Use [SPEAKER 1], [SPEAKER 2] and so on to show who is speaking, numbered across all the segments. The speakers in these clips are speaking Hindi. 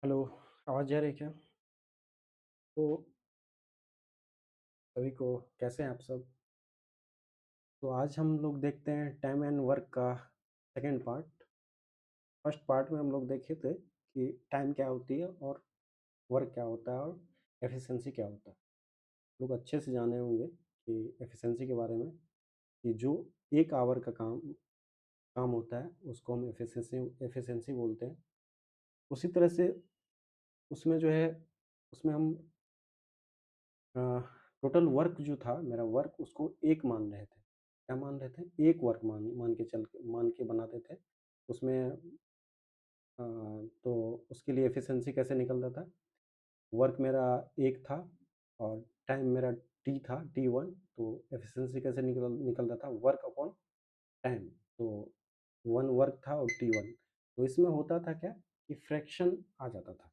[SPEAKER 1] हेलो, आवाज़ जा रही है क्या? तो सभी को कैसे हैं आप सब? तो आज हम लोग देखते हैं टाइम एंड वर्क का सेकंड पार्ट। फर्स्ट पार्ट में हम लोग देखे थे कि टाइम क्या होती है और वर्क क्या होता है और एफिशिएंसी क्या होता है। लोग अच्छे से जाने होंगे कि एफिशिएंसी के बारे में, कि जो 1 आवर का काम काम होता है उसको हम एफिशिएंसी बोलते हैं। उसी तरह से उसमें जो है उसमें हम टोटल वर्क जो था मेरा वर्क उसको एक मान रहे थे। क्या मान रहे थे? एक वर्क मान के बनाते थे। उसमें तो उसके लिए एफिशिएंसी कैसे निकलता था? वर्क मेरा एक था और टाइम मेरा टी था, T1। तो एफिशिएंसी कैसे निकलता था? Work upon time. तो 1 वर्क था और T1। तो इसमें होता था क्या कि फ्रैक्शन आ जाता था।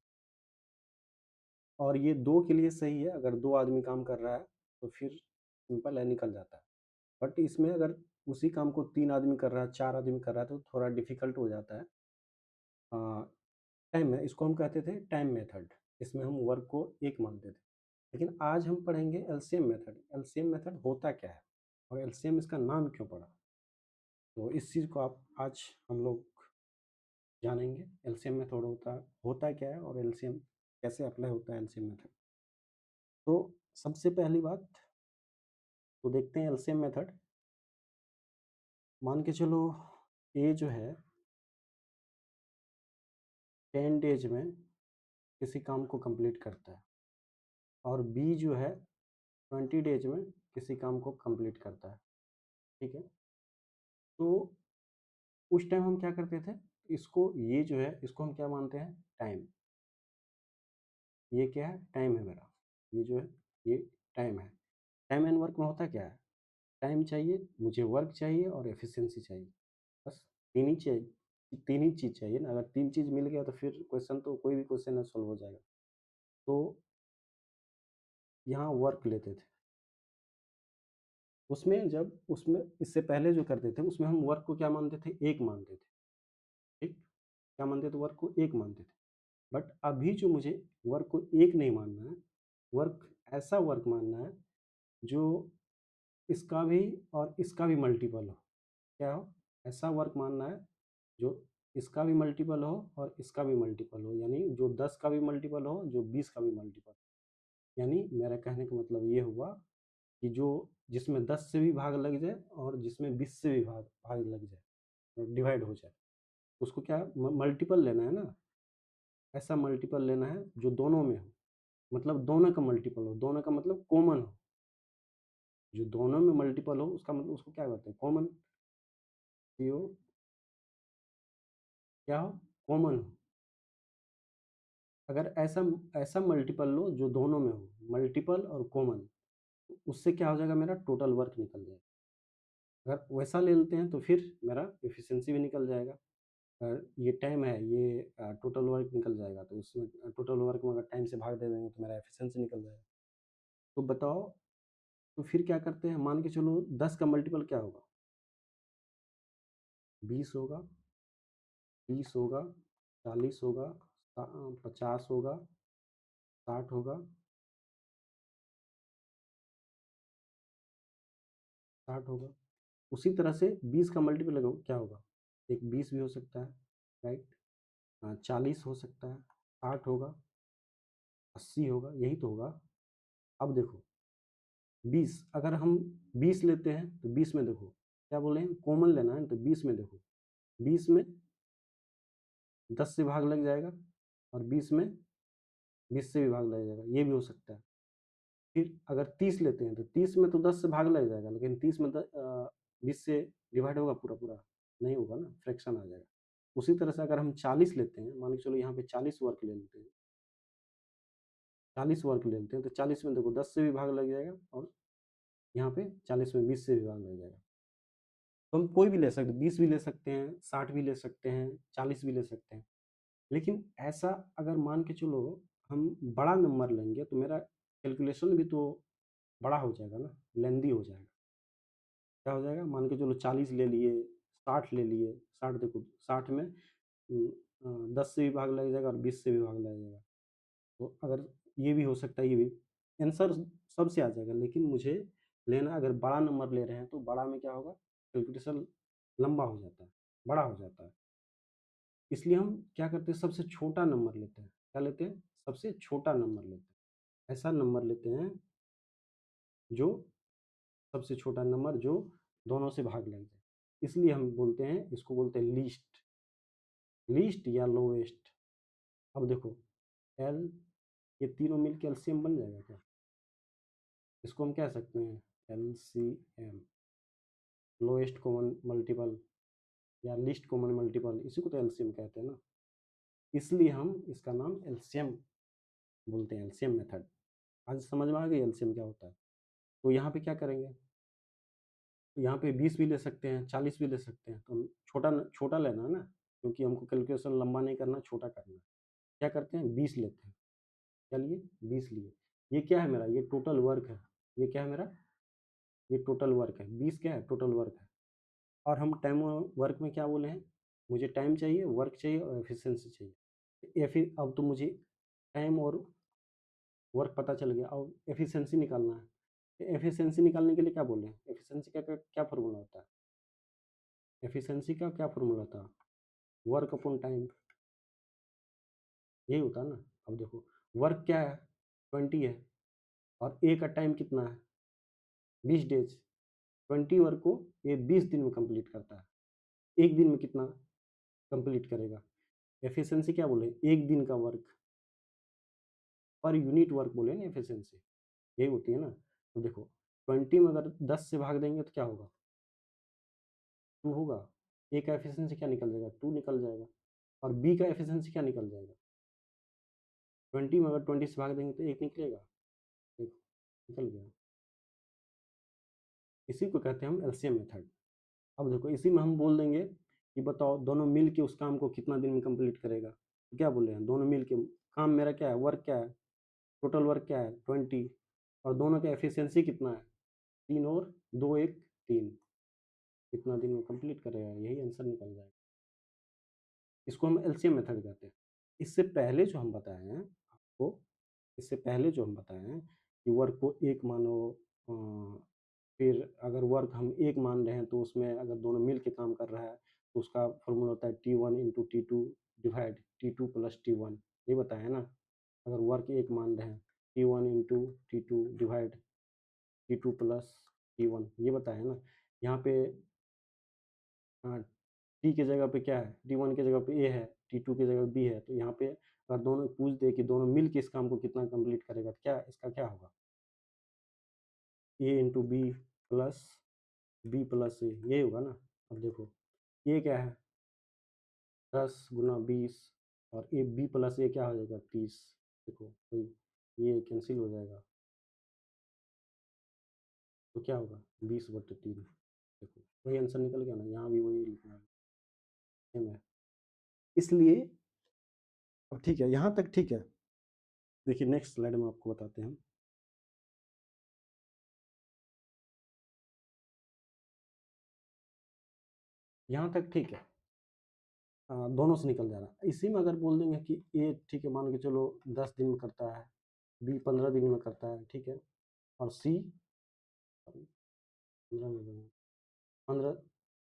[SPEAKER 1] और ये 2 के लिए सही है, अगर 2 आदमी काम कर रहा है तो फिर सिंपल है, निकल जाता है। बट इसमें अगर उसी काम को 3 आदमी कर रहा है, 4 आदमी कर रहा है तो थोड़ा डिफ़िकल्ट हो जाता है। टाइम में इसको हम कहते थे टाइम मेथड। इसमें हम वर्क को एक मानते थे। लेकिन आज हम पढ़ेंगे एलसीएम मेथड। एलसीएम मेथड होता क्या है और एलसीएम इसका नाम क्यों पड़ा? तो इस चीज़ को आप आज हम लोग जानेंगे। एलसीएम मेथड होता क्या है और एलसीएम कैसे अप्लाई होता है एलसीएम मेथड। तो सबसे पहली बात तो देखते हैं एलसीएम मेथड। मान के चलो ए जो है 10 डेज में किसी काम को कंप्लीट करता है और बी जो है 20 डेज में किसी काम को कंप्लीट करता है। ठीक है? तो उस टाइम हम क्या करते थे? इसको ये जो है इसको हम क्या मानते हैं? टाइम। ये क्या है? टाइम है मेरा। ये जो है ये टाइम है। टाइम एंड वर्क में होता क्या है? टाइम चाहिए, मुझे वर्क चाहिए और एफिशिएंसी चाहिए। बस 3 ही चाहिए। 3 ही चीज़ चाहिए ना। अगर 3 चीज़ मिल गया तो फिर क्वेश्चन तो कोई भी क्वेश्चन है सॉल्व हो जाएगा। तो यहाँ वर्क लेते थे। उसमें इससे पहले जो करते थे उसमें हम वर्क को क्या मानते थे? एक मानते थे। ठीक? क्या मानते थे? वर्क को एक मानते थे। बट अभी जो मुझे वर्क को एक नहीं मानना है, वर्क ऐसा वर्क मानना है जो इसका भी और इसका भी मल्टीपल हो। क्या हो? ऐसा वर्क मानना है जो इसका भी मल्टीपल हो और इसका भी मल्टीपल हो। यानी जो 10 का भी मल्टीपल हो, जो 20 का भी मल्टीपल। यानी मेरा कहने का मतलब ये हुआ कि जो जिसमें 10 से भी भाग लग जाए और जिसमें 20 से भी भाग भाग लग जाए, डिवाइड हो जाए, उसको क्या मल्टीपल लेना है ना। ऐसा मल्टीपल लेना है जो दोनों में हो, मतलब दोनों का मल्टीपल हो। दोनों का मतलब कॉमन हो। जो दोनों में मल्टीपल हो उसका मतलब उसको क्या कहते हैं? कॉमन। सीओ क्या हो? कॉमन हो। अगर ऐसा ऐसा मल्टीपल लो जो दोनों में हो, मल्टीपल और कॉमन, उससे क्या हो जाएगा? मेरा टोटल वर्क निकल जाएगा। अगर वैसा ले लेते हैं तो फिर मेरा एफिशिएंसी भी निकल जाएगा। ये टाइम है, ये टोटल वर्क निकल जाएगा। तो उसमें टोटल वर्क में अगर टाइम से भाग दे देंगे तो मेरा एफिशिएंसी निकल जाएगा। तो बताओ, तो फिर क्या करते हैं? मान के चलो 10 का मल्टीपल क्या होगा? 20 होगा, 30 होगा, 40 होगा, 50 होगा, 60 होगा, 60 होगा। उसी तरह से 20 का मल्टीपल क्या होगा? एक 20 भी हो सकता है, राइट? 40 हो सकता है, 60 होगा, 80 होगा, यही तो होगा। अब देखो 20, अगर हम 20 लेते हैं तो 20 में देखो क्या बोले हैं? कॉमन लेना है तो 20 में देखो, 20 में 10 से भाग लग जाएगा और 20 में 20 से भी भाग लग जाएगा, ये भी हो सकता है। फिर अगर 30 लेते हैं तो 30 में तो 10 से भाग लग जाएगा, लेकिन 30 में 20 से डिवाइड होगा पूरा पूरा? नहीं होगा ना, फ्रैक्शन आ जाएगा। उसी तरह से अगर हम 40 लेते हैं, मान के चलो यहाँ पे 40 वर्क ले लेते हैं, 40 वर्क ले लेते हैं तो 40 में देखो 10 से भी भाग लग जाएगा और यहाँ पे 40 में 20 से भी भाग लग जाएगा। तो हम कोई भी ले सकते हैं, 20 भी ले सकते हैं, 60 भी ले सकते हैं, 40 भी ले सकते हैं। लेकिन ऐसा अगर मान के चलो हम बड़ा नंबर लेंगे तो मेरा कैलकुलेशन भी तो बड़ा हो जाएगा ना, लेंदी हो जाएगा। क्या हो जाएगा? मान के चलो 40 ले लिए, 60 ले लिए। 60 देखो, 60 में 10 से भी भाग लग जाएगा और 20 से भी भाग लग जाएगा। तो अगर ये भी हो सकता है, ये भी आंसर सबसे आ जाएगा, लेकिन मुझे लेना अगर बड़ा नंबर ले रहे हैं तो बड़ा में क्या होगा, कैलकुलेशन लंबा हो जाता है, बड़ा हो जाता है। इसलिए हम क्या करते हैं, सबसे छोटा नंबर लेते हैं। क्या लेते हैं? सबसे छोटा नंबर लेते हैं। ऐसा नंबर लेते हैं जो सबसे छोटा नंबर जो दोनों से भाग लग जाए। इसलिए हम बोलते हैं, इसको बोलते हैं लीस्ट, लीस्ट या लोएस्ट। अब देखो एल, ये तीनों मिलकर एलसीएम बन जाएगा क्या? इसको हम कह सकते हैं एलसीएम, लोएस्ट कॉमन मल्टीपल या लीस्ट कॉमन मल्टीपल, इसी को तो एलसीएम कहते हैं ना। इसलिए हम इसका नाम एलसीएम बोलते हैं, एलसीएम मेथड। आज समझ में आ गई एलसीएम क्या होता है। तो यहाँ पे क्या करेंगे, तो यहाँ पे 20 भी ले सकते हैं, 40 भी ले सकते हैं। तो हम छोटा छोटा लेना है ना, क्योंकि हमको कैलकुलेशन लंबा नहीं करना, छोटा करना है। क्या करते हैं, 20 लेते हैं। क्या लिए? 20 लिए। ये क्या है मेरा, ये टोटल वर्क है। ये क्या है मेरा, ये टोटल वर्क है। 20 क्या है, टोटल वर्क है। और हम टाइम वर्क में क्या बोले हैं, मुझे टाइम चाहिए, वर्क चाहिए और एफिशिएंसी चाहिए। अब तो मुझे टाइम और वर्क पता चल गया, अब एफिशिएंसी निकालना है। एफिशिएंसी निकालने के लिए क्या बोले हैं, एफिशिएंसी का क्या फॉर्मूला होता है? एफिशिएंसी का क्या फॉर्मूला होता है? वर्क अपॉन टाइम, यही होता है ना। अब देखो वर्क क्या है, 20 है, और ए का टाइम कितना है, 20 डेज। 20 वर्क को ये 20 दिन में कंप्लीट करता है। एक दिन में कितना कंप्लीट करेगा? एफिशिएंसी क्या बोले, एक दिन का वर्क, पर यूनिट वर्क बोले ना एफिशिएंसी, यही होती है ना। तो देखो 20 में अगर 10 से भाग देंगे तो क्या होगा, 2 होगा। ए का एफिशिएंसी क्या निकल जाएगा, 2 निकल जाएगा। और बी का एफिशिएंसी क्या निकल जाएगा, 20 में अगर 20 से भाग देंगे तो 1 निकलेगा, देखो निकल गया। इसी को कहते हैं हम एलसीएम मेथड। अब देखो इसी में हम बोल देंगे कि बताओ दोनों मिल के उस काम को कितना दिन में कंप्लीट करेगा। तो क्या बोले हैं, दोनों मिल के काम मेरा क्या है, वर्क क्या है, टोटल वर्क क्या है 20, और दोनों का एफिशिएंसी कितना है 3, और 2 1 3, कितना दिन में कंप्लीट करेगा, यही आंसर निकल जाएगा। इसको हम एलसीएम मेथड कहते हैं। इससे पहले जो हम बताए हैं आपको, इससे पहले जो हम बताए हैं कि वर्क को एक मानो, फिर अगर वर्क हम एक मान रहे हैं तो उसमें अगर दोनों मिल के काम कर रहा है तो उसका फॉर्मूला होता है T1 × T2 divide T2 + T1, ये बताया है ना। अगर वर्क एक मान रहे हैं T1 × T2 divide T2 + T1, ये बताया है ना। यहाँ पे हाँ, टी की जगह पे क्या है, T1 की जगह पे ए है, T2 की जगह बी है। तो यहाँ पे अगर दोनों पूछ दे कि दोनों मिल के इस काम को कितना कंप्लीट करेगा तो क्या इसका क्या होगा, A × B plus B plus A, ये होगा ना। अब देखो ये क्या है, 10 × 20, और ए बी प्लस ए क्या हो जाएगा, 30। देखो तो ये कैंसिल हो जाएगा, तो क्या होगा 20/3। देखो वही आंसर निकल गया ना, यहाँ भी वही लिखना है, सेम है। इसलिए अब ठीक है, यहाँ तक ठीक है। देखिए नेक्स्ट स्लाइड में आपको बताते हैं। यहाँ तक ठीक है, दोनों से निकल जा रहा है। इसी में अगर बोल देंगे कि ए ठीक है, मान के चलो 10 दिन में करता है, बी 15 दिन में करता है, ठीक है, और सी 15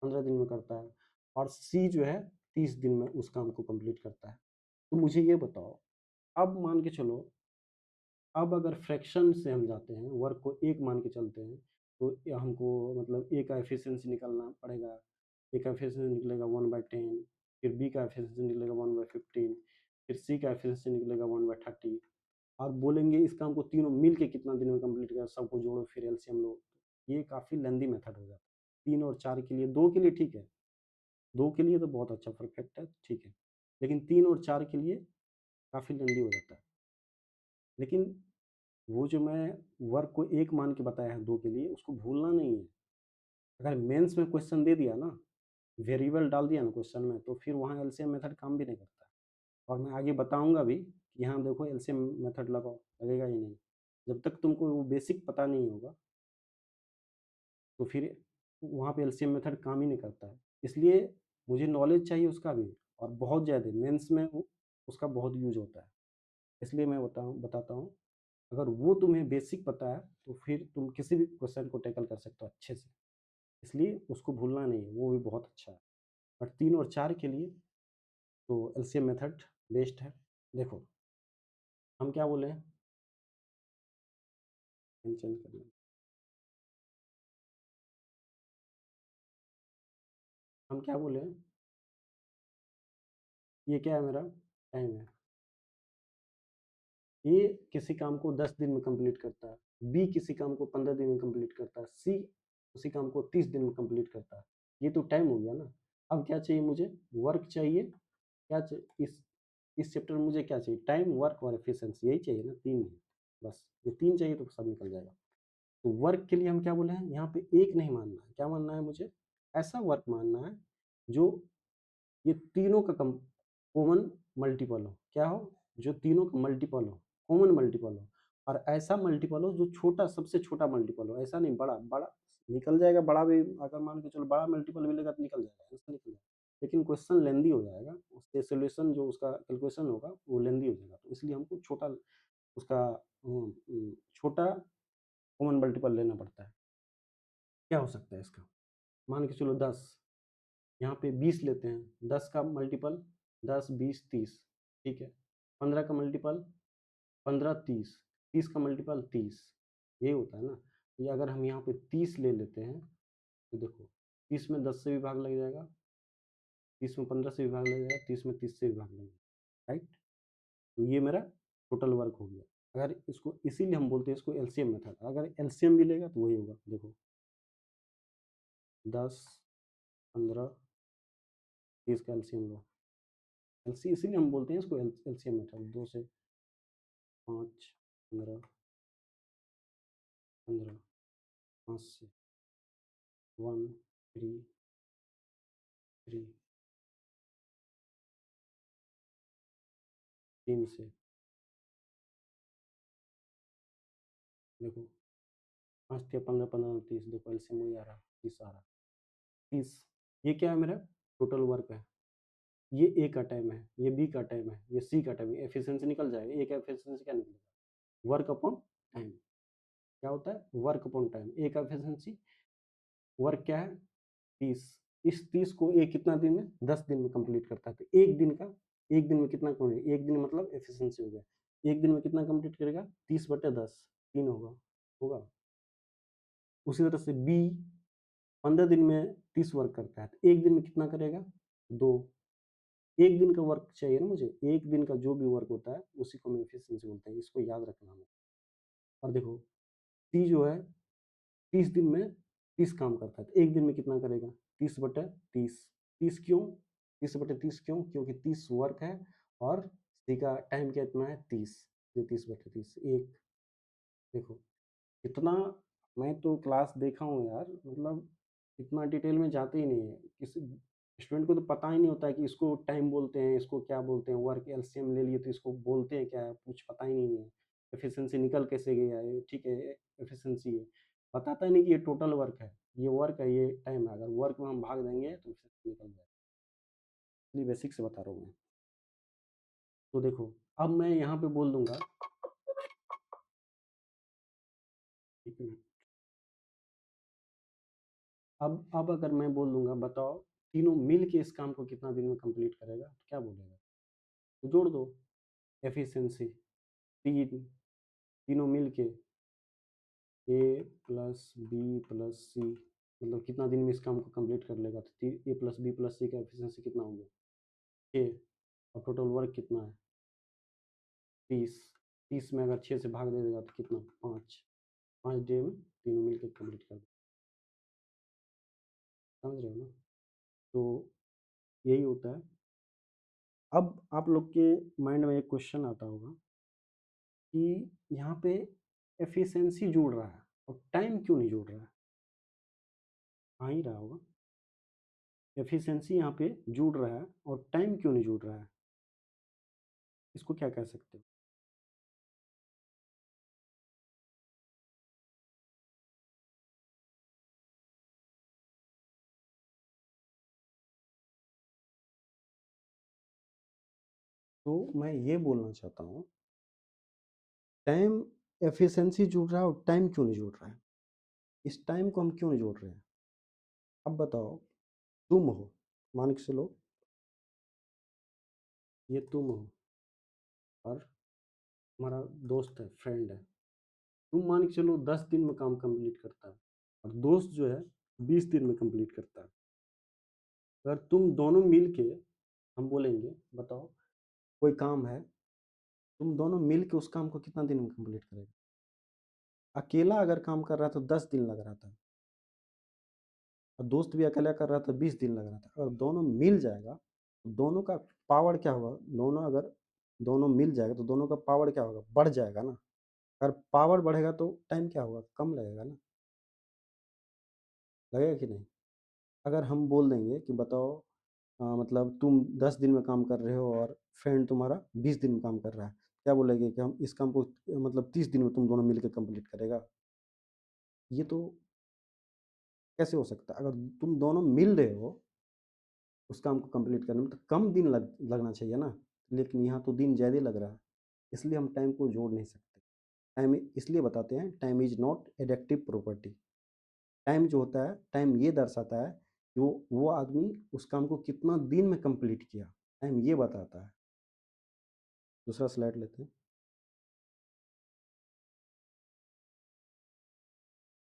[SPEAKER 1] 15 दिन में करता है, और सी जो है 30 दिन में उस काम को कंप्लीट करता है। तो मुझे ये बताओ, अब मान के चलो, अब अगर फ्रैक्शन से हम जाते हैं, वर्क को एक मान के चलते हैं, तो हमको मतलब ए का एफिशिएंसी निकालना पड़ेगा। ए का एफिशिएंसी निकलेगा 1/10, फिर बी का एफिशिएंसी निकलेगा 1/15, फिर सी का एफिशिएंसी निकलेगा 1/30। और बोलेंगे इस काम को तीनों मिल के कितना दिन में कंप्लीट करेगा, सबको जोड़ो फिर एलसीएम लो। ये काफ़ी लेंदी मेथड हो जाता है। 3 और 4 के लिए, 2 के लिए ठीक है, 2 के लिए तो बहुत अच्छा परफेक्ट है, ठीक है, लेकिन 3 और 4 के लिए काफ़ी लेंदी हो जाता है। लेकिन वो जो मैं वर्क को एक मान के बताया है 2 के लिए, उसको भूलना नहीं है। अगर मेंस में क्वेश्चन दे दिया ना, वेरिएबल डाल दिया ना क्वेश्चन में, तो फिर वहाँ एलसीएम मेथड काम भी नहीं करता। और मैं आगे बताऊंगा भी कि यहाँ देखो एलसीएम मेथड लगाओ, लगेगा ही नहीं। जब तक तुमको वो बेसिक पता नहीं होगा तो फिर वहाँ पे एलसीएम मेथड काम ही नहीं करता है। इसलिए मुझे नॉलेज चाहिए उसका भी, और बहुत ज़्यादा मेंस में उसका बहुत यूज़ होता है। इसलिए मैं बताता हूँ, अगर वो तुम्हें बेसिक पता है तो फिर तुम किसी भी क्वेश्चन को टैकल कर सकते हो अच्छे से। इसलिए उसको भूलना नहीं है, वो भी बहुत अच्छा है। और 3 और 4 के लिए तो एलसीएम मेथड बेस्ट है। देखो, हम क्या बोले हैं? चेंज करना है। हम क्या बोले हैं? ये क्या है मेरा? टाइम है। ए किसी काम को 10 दिन में कंप्लीट करता है, बी किसी काम को 15 दिन में कंप्लीट करता है, सी उसी काम को 30 दिन में कंप्लीट करता है। ये तो टाइम हो गया ना। अब क्या चाहिए मुझे? वर्क चाहिए। क्या चाहिए इस चैप्टर में? मुझे क्या चाहिए? टाइम, वर्क और एफिशिएंसी, यही चाहिए ना, 3 है। बस ये 3 चाहिए तो सब निकल जाएगा। तो वर्क के लिए हम क्या बोले हैं? यहाँ पे एक नहीं मानना है। क्या मानना है मुझे? ऐसा वर्क मानना है जो ये तीनों का कॉमन मल्टीपल हो। क्या हो? जो तीनों का मल्टीपल हो, कॉमन मल्टीपल हो। और ऐसा मल्टीपल हो जो छोटा, सबसे छोटा मल्टीपल हो। ऐसा नहीं बड़ा, बड़ा निकल जाएगा। बड़ा भी अगर मान के चलो बड़ा मल्टीपल मिलेगा तो निकल जाएगा, ऐसा निकल जाएगा। लेकिन क्वेश्चन लेंदी हो जाएगा, उसके सोल्यूशन जो उसका कैलकुलेशन होगा वो लेंदी हो जाएगा। तो इसलिए हमको छोटा उसका छोटा कॉमन मल्टीपल लेना पड़ता है। क्या हो सकता है इसका? मान के चलो 10, यहाँ पे 20 लेते हैं। 10 का मल्टीपल 10, 20, 30, ठीक है। 15 का मल्टीपल 15, 30, 30 का मल्टीपल 30, यही होता है ना। ये अगर हम यहाँ पे 30 ले लेते हैं तो देखो, 30 में 10 से भी भाग लग जाएगा, 30 में 15 से भी भाग लग जाएगा, 30 में 30 से भी भाग लग जाएगा, राइट। तो ये मेरा टोटल वर्क हो गया। अगर इसको, इसीलिए हम बोलते हैं इसको एलसीएम मेथड। अगर एलसीएम मिलेगा तो वही होगा। देखो 10, 15, 30 का एलसीएम लो। एलसी इसीलिए हम बोलते हैं इसको एलसीएम मेथड। 2 से 5, 15, 15, 5 से 1, 3, 3, 3 से देखो 5 के 15, 15, 30, देखो एलसीएम वही आ रहा, 30 आ रहा। 30, ये क्या है मेरा? टोटल वर्क है। ये ए का टाइम है, ये बी का टाइम है, ये सी का टाइम है। एफिशिएंसी निकल जाएगा। ए का एफिशिएंसी क्या निकलेगा? Work upon time. क्या होता है? Work upon time. ए का एफिशिएंसी, वर्क क्या है? 30। इस 30 को ए कितना दिन में? 10 दिन में कंप्लीट करता है। तो एक दिन का, एक दिन में कितना कंप्लीट? एक दिन मतलब एफिशिएंसी हो गया। एक दिन में कितना कंप्लीट करेगा? 30/10, 3 होगा। होगा। उसी तरह से बी 15 दिन में 30 वर्क करता है, तो एक दिन में कितना करेगा? 2। एक दिन का वर्क चाहिए ना मुझे। एक दिन का जो भी वर्क होता है उसी को हम एफिशिएंसी बोलते हैं। इसको याद रखना हमें। और देखो, सी जो है 30 दिन में 30 काम करता है, तो एक दिन में कितना करेगा? 30/30। 30 क्यों? 30/30 क्यों? क्योंकि 30 वर्क है और सी का टाइम कितना है? 30। ये 30/30 एक। देखो इतना, मैं तो क्लास देखा हूँ यार, मतलब इतना डिटेल में जाते ही नहीं है। किसी स्टूडेंट को तो पता ही नहीं होता है कि इसको टाइम बोलते हैं, इसको क्या बोलते हैं। वर्क एलसीएम ले लिए तो इसको बोलते हैं क्या है, कुछ पता ही नहीं है। एफिशिएंसी निकल कैसे गया है? ठीक है, एफिशिएंसी है, बताता ही नहीं कि ये टोटल वर्क है, ये वर्क है, ये टाइम है। अगर वर्क में हम भाग देंगे तो efficiency निकल जाएगा। इसलिए बेसिक से बता रहा हूँ मैं। तो देखो, अब मैं यहाँ पे बोल दूंगा, ठीक है। अब अगर मैं बोल दूंगा, बताओ तीनों मिल के इस काम को कितना दिन में कंप्लीट करेगा, तो क्या बोलेगा? तो जोड़ दो। एफिशिएंसी 3, तीनों मिल के ए प्लस बी प्लस सी, मतलब कितना दिन में इस काम को कंप्लीट कर लेगा? तो ए प्लस बी प्लस सी का एफिशिएंसी कितना हो गया? 6। और टोटल वर्क कितना है? 30। 30 में अगर 6 से भाग दे देगा तो कितना? 5। 5 डे में तीनों मिल के कम्प्लीट कर देगा। समझ रहे हो ना? तो यही होता है। अब आप लोग के माइंड में एक क्वेश्चन आता होगा कि यहाँ पे एफिशिएंसी जुड़ रहा है और टाइम क्यों नहीं जुड़ रहा है? आ ही रहा होगा। एफिशिएंसी यहाँ पे जुड़ रहा है और टाइम क्यों नहीं जुड़ रहा है? इसको क्या कह सकते हो? तो मैं ये बोलना चाहता हूँ, टाइम एफिशिएंसी जुड़ रहा है और टाइम क्यों नहीं जुड़ रहा है? इस टाइम को हम क्यों नहीं जोड़ रहे हैं? अब बताओ, तुम हो, मान के चलो ये तुम हो और तुम्हारा दोस्त है, फ्रेंड है। तुम मान के चलो 10 दिन में काम कंप्लीट करता है और दोस्त जो है 20 दिन में कंप्लीट करता है। अगर तुम दोनों मिल के, हम बोलेंगे बताओ कोई काम है, तुम दोनों मिल के उस काम को कितना दिन में कंप्लीट करेगा? अकेला अगर काम कर रहा था तो 10 दिन लग रहा था और दोस्त भी अकेला कर रहा था 20 दिन लग रहा था। अगर दोनों मिल जाएगा तो दोनों का पावर क्या होगा? दोनों अगर दोनों मिल जाएगा तो दोनों का पावर क्या होगा? बढ़ जाएगा ना। अगर पावर बढ़ेगा तो टाइम क्या होगा? कम लगेगा ना। लगेगा कि नहीं? अगर हम बोल देंगे कि बताओ मतलब तुम 10 दिन में काम कर रहे हो और फ्रेंड तुम्हारा 20 दिन में काम कर रहा है, क्या बोलेंगे कि हम इस काम को मतलब 30 दिन में तुम दोनों मिलकर कंप्लीट करेगा? ये तो कैसे हो सकता है? अगर तुम दोनों मिल रहे हो उस काम को कंप्लीट करने में तो कम दिन लगना चाहिए ना, लेकिन यहाँ तो दिन ज़्यादा लग रहा है, इसलिए हम टाइम को जोड़ नहीं सकते। टाइम इसलिए बताते हैं, time is not addictive property. Time जो होता है, टाइम ये दर्शाता है कि वो आदमी उस काम को कितना दिन में कंप्लीट किया, टाइम ये बताता है। दूसरा स्लाइड लेते हैं।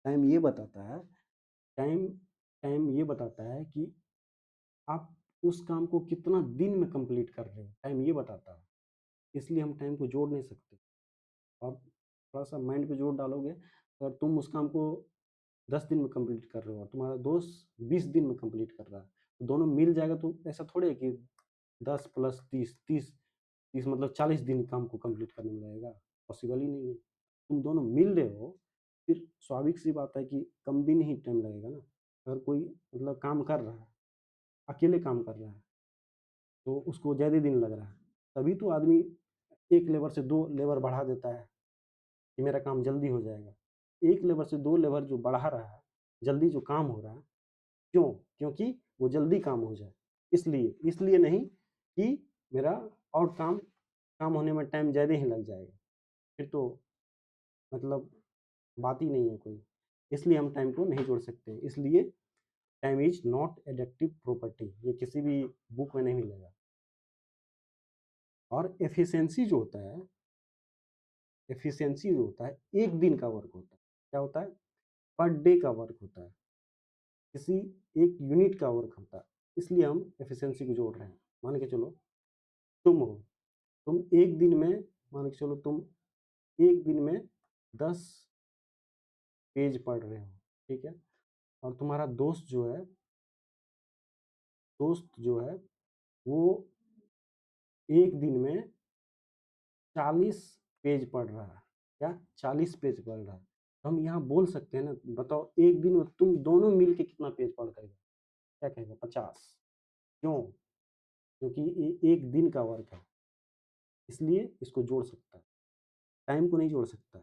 [SPEAKER 1] टाइम ये बताता है, टाइम टाइम ये बताता है कि आप उस काम को कितना दिन में कंप्लीट कर रहे हो, टाइम ये बताता है। इसलिए हम टाइम को जोड़ नहीं सकते। और थोड़ा-सा माइंड पे जोर डालोगे, अगर तुम उस काम को 10 दिन में कंप्लीट कर रहे हो और तुम्हारा दोस्त 20 दिन में कंप्लीट कर रहा है, तो दोनों मिल जाएगा तो ऐसा थोड़ी है कि 10 प्लस 30, 30 मतलब 40 दिन काम को कंप्लीट करने में लगेगा, पॉसिबल ही नहीं है। तुम दोनों मिल रहे हो, फिर स्वाभाविक सी बात है कि कम दिन ही टाइम लगेगा ना। अगर कोई मतलब काम कर रहा है, अकेले काम कर रहा है, तो उसको ज़्यादा दिन लग रहा है, तभी तो आदमी 1 लेबर से 2 लेबर बढ़ा देता है कि मेरा काम जल्दी हो जाएगा। 1 लेबर से 2 लेबर जो बढ़ा रहा है, जल्दी जो काम हो रहा है, क्यों? क्योंकि वो जल्दी काम हो जाए। इसलिए नहीं कि मेरा और काम होने में टाइम ज़्यादा ही लग जाएगा। फिर तो मतलब बात ही नहीं है कोई। इसलिए हम टाइम को नहीं जोड़ सकते। इसलिए time is not addictive property, ये किसी भी बुक में नहीं मिलेगा। और एफिशिएंसी जो होता है 1 दिन का वर्क होता है। क्या होता है? पर डे का वर्क होता है। किसी एक यूनिट का वर्क होता है, इसलिए हम एफिशिएंसी को जोड़ रहे हैं। मान के चलो तुम हो, तुम एक दिन में, मान के चलो तुम एक दिन में 10 पेज पढ़ रहे हो, ठीक है? और तुम्हारा दोस्त जो है वो एक दिन में 40 पेज पढ़ रहा है। क्या? 40 पेज पढ़ रहा है। तो हम यहाँ बोल सकते हैं ना, बताओ एक दिन में तुम दोनों मिल के कितना पेज पढ़ देगा? क्या कहेगा? 50। क्यों? क्योंकि ये एक दिन का वर्क है, इसलिए इसको जोड़ सकता है। टाइम को नहीं जोड़ सकता।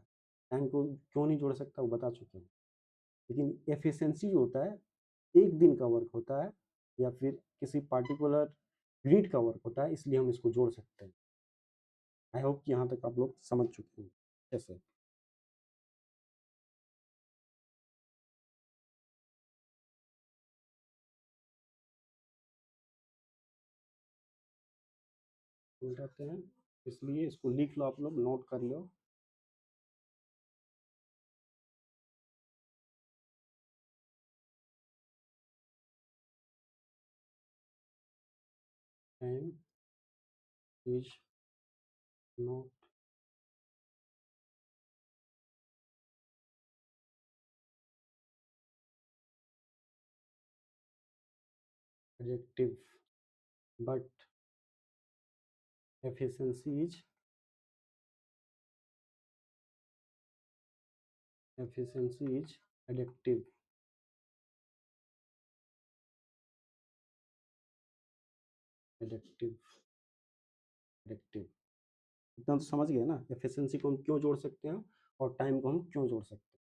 [SPEAKER 1] टाइम को क्यों नहीं जोड़ सकता वो बता चुके हैं। लेकिन एफिशिएंसी जो होता है, एक दिन का वर्क होता है या फिर किसी पार्टिकुलर यूनिट का वर्क होता है, इसलिए हम इसको जोड़ सकते हैं। आई होप कि यहाँ तक आप लोग समझ चुके हैं। कैसे समझ जाते हैं, इसलिए इसको लिख लो, आप लोग नोट कर लो। Time is not addictive but efficiency is addictive. Addictive addictive इतना तो समझ गए ना, एफिशिएंसी को हम क्यों जोड़ सकते हैं और टाइम को हम क्यों जोड़ सकते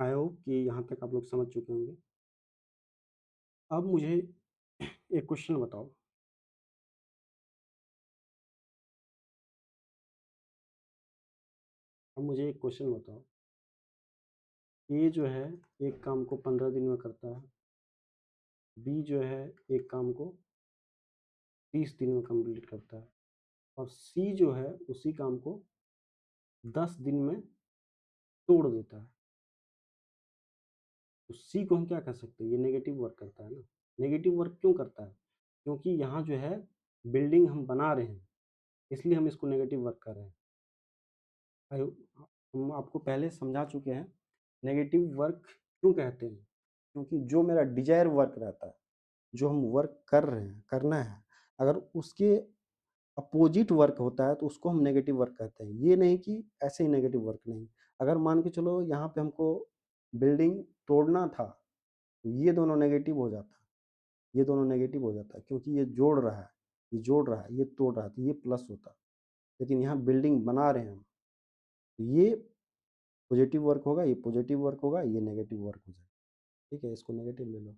[SPEAKER 1] हैं। आई होप कि यहाँ तक आप लोग समझ चुके होंगे। अब मुझे एक क्वेश्चन बताओ, अब मुझे एक क्वेश्चन बताओ, ए जो है एक काम को 15 दिन में करता है, बी जो है एक काम को 30 दिन में कंप्लीट करता है, और सी जो है उसी काम को 10 दिन में तोड़ देता है। तो सी को हम क्या कह सकते हैं, ये नेगेटिव वर्क करता है ना। नेगेटिव वर्क क्यों करता है, क्योंकि यहाँ जो है बिल्डिंग हम बना रहे हैं, इसलिए हम इसको नेगेटिव वर्क कर रहे हैं। हम आपको पहले समझा चुके हैं नेगेटिव वर्क क्यों कहते हैं, क्योंकि जो मेरा डिजायर वर्क रहता है, जो हम वर्क कर रहे हैं, करना है, अगर उसके अपोजिट वर्क होता है तो उसको हम नेगेटिव वर्क कहते हैं। ये नहीं कि ऐसे ही नेगेटिव वर्क नहीं। अगर मान के चलो यहाँ पे हमको बिल्डिंग तोड़ना था, तो ये दोनों नेगेटिव हो जाता, ये दोनों नेगेटिव हो जाता है, क्योंकि ये जोड़ रहा है, ये जोड़ रहा है, ये तोड़ रहा है, तो ये प्लस होता। लेकिन यहाँ बिल्डिंग बना रहे हैं हम, तो ये पॉजिटिव वर्क होगा, ये पॉजिटिव वर्क होगा, ये नेगेटिव वर्क हो जाएगा। ठीक है, इसको नेगेटिव ले लो।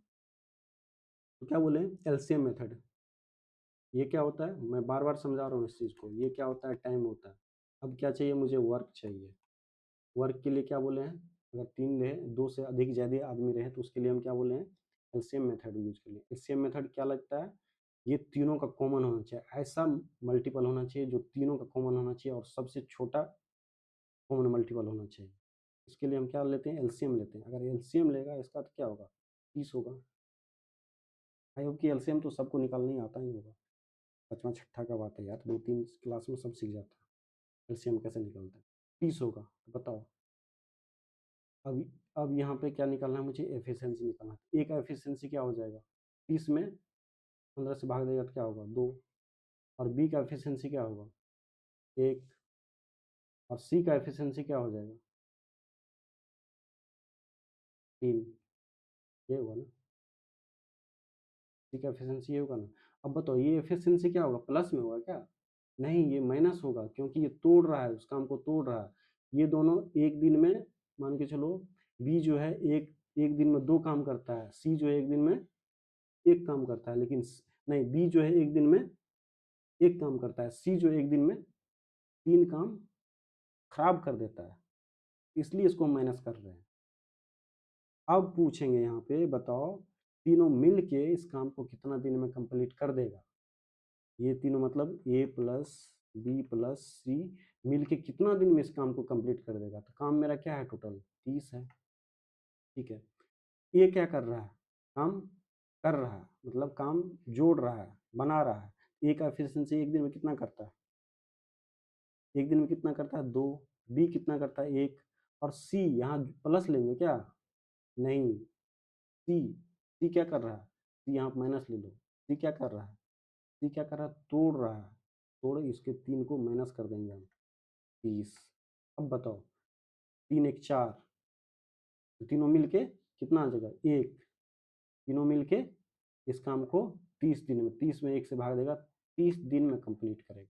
[SPEAKER 1] तो क्या बोले, एलसीएम मेथड। ये क्या होता है, मैं बार बार समझा रहा हूँ इस चीज़ को, ये क्या होता है, टाइम होता है। अब क्या चाहिए मुझे, वर्क चाहिए। वर्क के लिए क्या बोले हैं, अगर तीन रहे, दो से अधिक ज़्यादा आदमी रहे तो उसके लिए हम क्या बोले हैं, एलसीएम मेथड यूज कर लिए। एलसीएम मेथड क्या लगता है, ये तीनों का कॉमन होना चाहिए, ऐसा मल्टीपल होना चाहिए जो तीनों का कॉमन होना चाहिए, और सबसे छोटा कॉमन मल्टीपल होना चाहिए। इसके लिए हम क्या लेते हैं, एलसीएम लेते हैं। अगर एलसीएम लेगा इसका तो क्या होगा, 30 होगा। आई होप कि एलसीएम तो सबको निकालना ही आता ही होगा, पाँचवा छठा का बात है यार, 2-3 क्लास में सब सीख जाता है एलसीएम कैसे निकलता है। 30 होगा, तो बताओ। अब यहाँ पे क्या निकालना है मुझे, एफिशिएंसी निकालना है। ए का एफिशिएंसी क्या हो जाएगा, 30 में 15 से भाग देगा तो क्या होगा, 2। और बी का एफिशिएंसी क्या होगा, 1। और सी का एफिशिएंसी क्या हो जाएगा, 3। ये होगा ना, सी का एफिशिएंसी ये होगा ना। अब बताओ ये एफिशिएंसी क्या होगा, प्लस में होगा क्या, नहीं ये माइनस होगा, क्योंकि ये तोड़ रहा है, उस काम को तोड़ रहा है। ये दोनों एक दिन में, मान के चलो बी जो है एक एक दिन में 2 काम करता है, सी जो है एक दिन में 1 काम करता है, लेकिन नहीं, बी जो है एक दिन में 1 काम करता है, सी जो एक दिन में 3 काम खराब कर देता है, इसलिए इसको हम माइनस कर रहे हैं। अब पूछेंगे यहाँ पे, बताओ तीनों मिल के इस काम को कितना दिन में कंप्लीट कर देगा। ये तीनों मतलब ए प्लस बी प्लस सी मिल के कितना दिन में इस काम को कंप्लीट कर देगा। तो काम मेरा क्या है, टोटल 30 है। ठीक है, ये क्या कर रहा है, काम कर रहा है, मतलब काम जोड़ रहा है, बना रहा है। ए का एफिशिएंसी एक दिन में कितना करता है, एक दिन में कितना करता है, 2। बी कितना करता है, 1। और सी यहाँ प्लस लेंगे क्या, नहीं, सी सी क्या कर रहा है, सी यहाँ माइनस ले लो। सी क्या कर रहा है, सी क्या कर रहा है, तोड़ रहा है, तोड़ इसके 3 को माइनस कर देंगे हम, 30। अब बताओ 3 1 4, तो तीनों मिल के कितना आ जाएगा, 1। तीनों मिल के इस काम को 30 दिन में, 30 में 1 से भाग देगा, 30 दिन में कंप्लीट करेगा।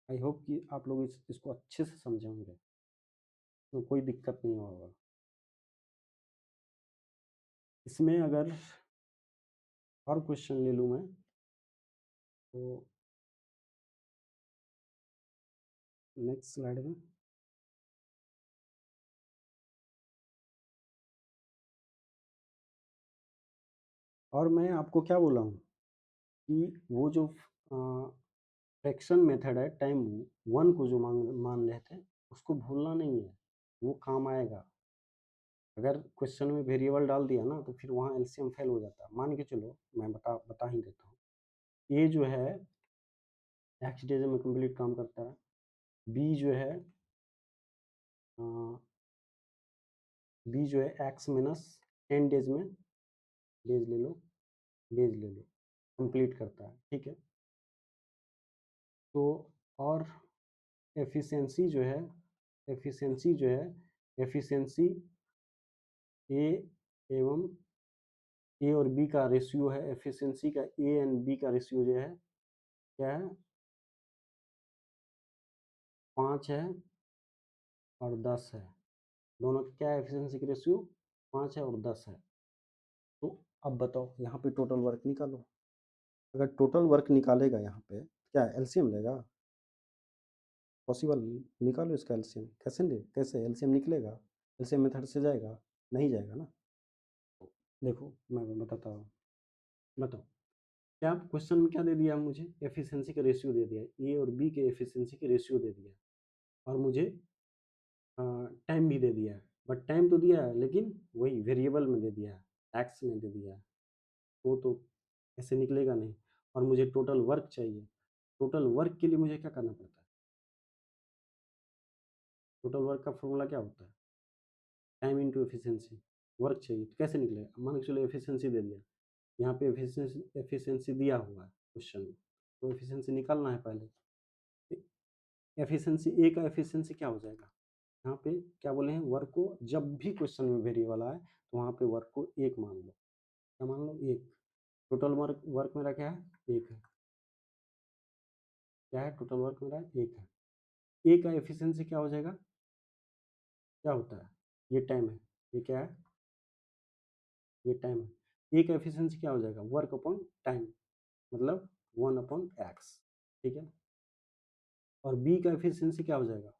[SPEAKER 1] आई होप कि आप लोग इसको अच्छे से समझे होंगे, तो कोई दिक्कत नहीं होगा इसमें। अगर और क्वेश्चन ले लूँ मैं, तो नेक्स्ट स्लाइड में, और मैं आपको क्या बोला हूँ कि वो जो फ्रैक्शन मेथड है, टाइम 1 को जो मान रहे थे, उसको भूलना नहीं है, वो काम आएगा। अगर क्वेश्चन में वेरिएबल डाल दिया ना तो फिर वहाँ एलसीएम फेल हो जाता है। मान के चलो, मैं बता ही देता हूँ। ए जो है एक्स डेज में कंप्लीट काम करता है, बी जो है बी जो है एक्स माइनस 10 डेज में, डेज ले लो, डेज ले लो, कंप्लीट करता है। ठीक है, तो और एफिशिएंसी जो है, एफिशिएंसी जो है, एफिशिएंसी ए एवं ए और बी का रेशियो है। एफिशिएंसी का ए एंड बी का रेशियो जो है क्या है, 5 है और 10 है। दोनों का क्या है, एफिशिएंसी का रेशियो 5 है और 10 है। तो अब बताओ यहाँ पे टोटल वर्क निकालो। अगर टोटल वर्क निकालेगा यहाँ पे क्या एलसीएम लेगा, पॉसिबल? निकालो इसका एलसीएम। कैसे एलसीएम निकलेगा? एलसीएम मेथड से जाएगा? नहीं जाएगा ना। देखो मैं बताता हूँ, बताओ क्या क्वेश्चन में क्या दे दिया मुझे, एफिशिएंसी का रेशियो दे दिया, ए और बी के एफिशिएंसी के रेशियो दे दिया, और मुझे टाइम भी दे दिया है। बट टाइम तो दिया है लेकिन वही वेरिएबल में दे दिया है, एक्स में दे दिया है, वो तो ऐसे निकलेगा नहीं। और मुझे टोटल वर्क चाहिए। टोटल वर्क के लिए मुझे क्या करना पड़ता है? टोटल वर्क का फॉर्मूला क्या होता है? Time into efficiency. वर्क चाहिए तो कैसे निकलेगा? मान के चलो एफिशिएंसी दे दिया, यहाँ पे एफिशिएंसी दिया हुआ है क्वेश्चन में, तो एफिशिएंसी निकालना है पहले। एफिशिएंसी ए का एफिशिएंसी क्या हो जाएगा? यहाँ पे क्या बोले हैं, वर्क को जब भी क्वेश्चन में वेरिएबल आए तो वहाँ पे वर्क को एक मान लो। क्या मान लो? एक। टोटल वर्क वर्क मेरा क्या है? एक है। क्या है? टोटल वर्क मेरा एक है। ए का एफिशिएंसी क्या हो जाएगा? क्या होता है? ये टाइम है। ये क्या है? ये टाइम है। ए का एफिशिएंसी क्या हो जाएगा? वर्क अपॉन टाइम, मतलब 1/x। ठीक है। और बी का एफिशिएंसी क्या हो जाएगा?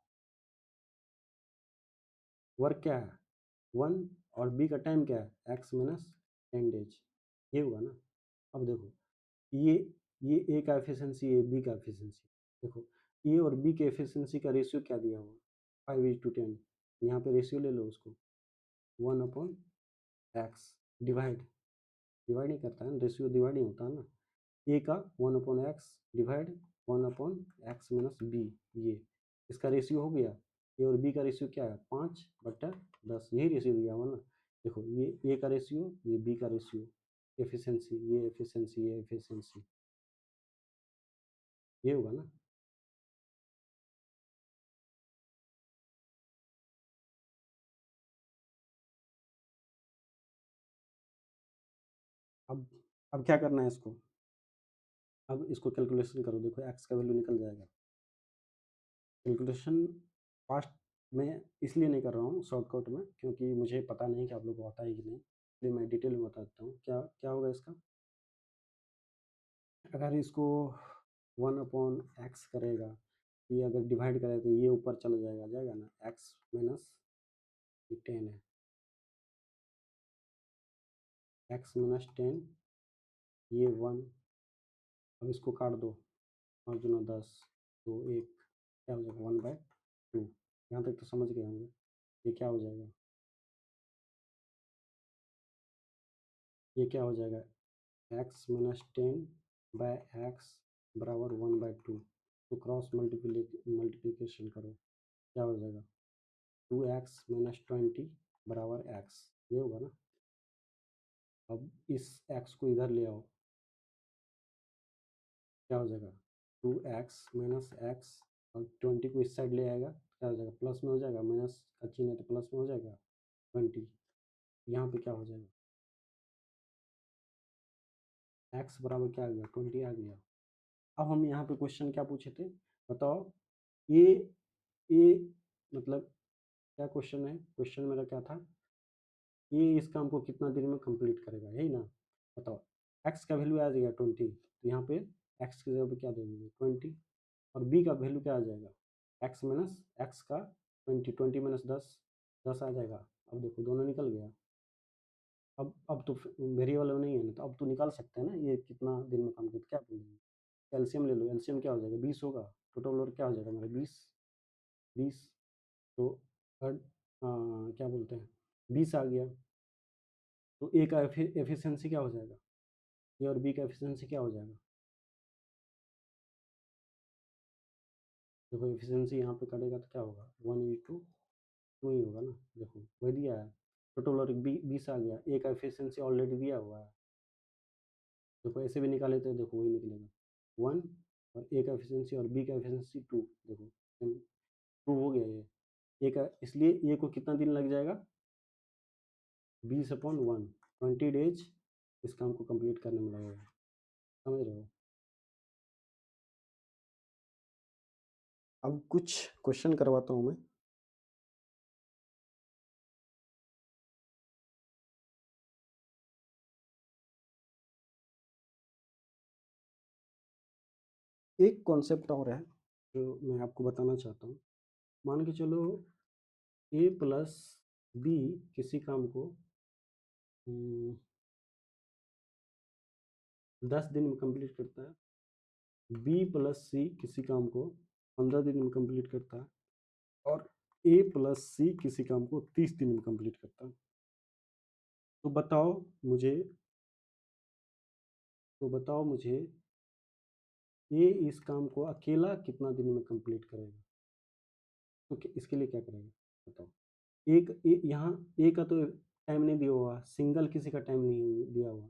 [SPEAKER 1] वर्क क्या है? 1, और बी का टाइम क्या है? x minus 10 days. ये होगा ना। अब देखो, ये ये ए का एफिशिएंसी है, बी का एफिशिएंसी। देखो ए और बी के एफिशिएंसी का रेशियो क्या दिया हुआ? 5:10। यहाँ पे रेशियो ले लो उसको, 1/x। डिवाइड डिवाइड नहीं करता है, रेशियो डिवाइड नहीं होता है ना। ए का 1/x divide 1/x minus B. ये इसका रेशियो हो गया। ए और बी का रेशियो क्या है? 5/10। यही रेशियो दिया हुआ ना। देखो ये ए का रेशियो, ये बी का रेशियो, एफिशिएंसी, ये एफिशिएंसी, ये एफिशिएंसी, ये होगा ना। अब अब क्या करना है इसको? अब इसको कैलकुलेशन करो। देखो एक्स का वैल्यू निकल जाएगा। कैलकुलेशन फास्ट में इसलिए नहीं कर रहा हूँ शॉर्टकट में, क्योंकि मुझे पता नहीं कि आप लोग को आता है कि नहीं, इसलिए मैं डिटेल में बता देता हूँ क्या क्या होगा इसका। अगर इसको 1/x करेगा, ये अगर डिवाइड करेगा तो ये ऊपर चला जाएगा, जाएगा ना। x माइनस 10 है, x माइनस 10, ये 1। अब इसको काट दो, 5×10 तो 1, क्या हो जाएगा? 1/2। यहाँ तक तो समझ गए होंगे। ये क्या हो जाएगा? ये क्या हो जाएगा? x माइनस 10/x बराबर 1/2। तो क्रॉस मल्टीप्लिकेशन करो, क्या हो जाएगा? 2x माइनस 20 बराबर x। ये होगा ना। अब इस x को इधर ले आओ, क्या हो जाएगा? 2x माइनस एक्स, और 20 को इस साइड ले आएगा, क्या हो जाएगा? प्लस में हो जाएगा, माइनस का चिन्ह है तो प्लस में हो जाएगा। 20 यहाँ पे क्या हो जाएगा? x बराबर क्या आ गया? 20 आ गया। अब हम यहाँ पे क्वेश्चन क्या पूछे थे, बताओ। ए ए मतलब क्या क्वेश्चन है? क्वेश्चन मेरा क्या था? ये इस काम को कितना दिन में कंप्लीट करेगा, यही ना। बताओ। एक्स का वैल्यू आ जाएगा 20, तो यहाँ पे एक्स की जगह पे क्या दे देंगे? 20। और बी का वैल्यू क्या आ जाएगा? एक्स माइनस एक्स का 20, 20 माइनस 10, 10 आ जाएगा। अब देखो दोनों निकल गया। अब तो वेरिएबल नहीं है ना, तो अब तो निकाल सकते हैं ना ये कितना दिन में कंप्लीट। क्या बोलेंगे? एलसीएम ले लो। एलसीएम क्या हो जाएगा? 20 होगा। टोटल वर्क क्या हो जाएगा मेरा? 20। तो क्या बोलते हैं, 20 आ गया। तो ए का एफिशिएंसी क्या हो जाएगा? ए और बी का एफिशिएंसी क्या हो जाएगा? देखो एफिशिएंसी यहाँ पे करेगा तो क्या होगा? 1:2 ही होगा ना। देखो वही दिया है। टोटल वर्क 20 आ गया। ए का एफिशिएंसी ऑलरेडी दिया हुआ है। देखो ऐसे भी निकाले तो देखो वही निकलेगा 1, और ए का एफिशिएंसी और बी का एफिशिएंसी 2। देखो 2 हो गया ये। ए का, इसलिए ए को कितना दिन लग जाएगा? 20/1, 20 डेज इस काम को कंप्लीट करने में लगेगा। समझ रहे हो? अब कुछ क्वेश्चन करवाता हूँ मैं। एक कॉन्सेप्ट और है जो मैं आपको बताना चाहता हूँ। मान के चलो ए प्लस बी किसी काम को 10 दिन में कंप्लीट करता है, बी प्लस सी किसी काम को 15 दिन में कंप्लीट करता है, और ए प्लस सी किसी काम को 30 दिन में कंप्लीट करता है। तो बताओ मुझे ए इस काम को अकेला कितना दिन में कंप्लीट करेगा। तो इसके लिए क्या करेगा बताओ। यहाँ ए का तो टाइम नहीं दिया हुआ, सिंगल किसी का टाइम नहीं दिया हुआ,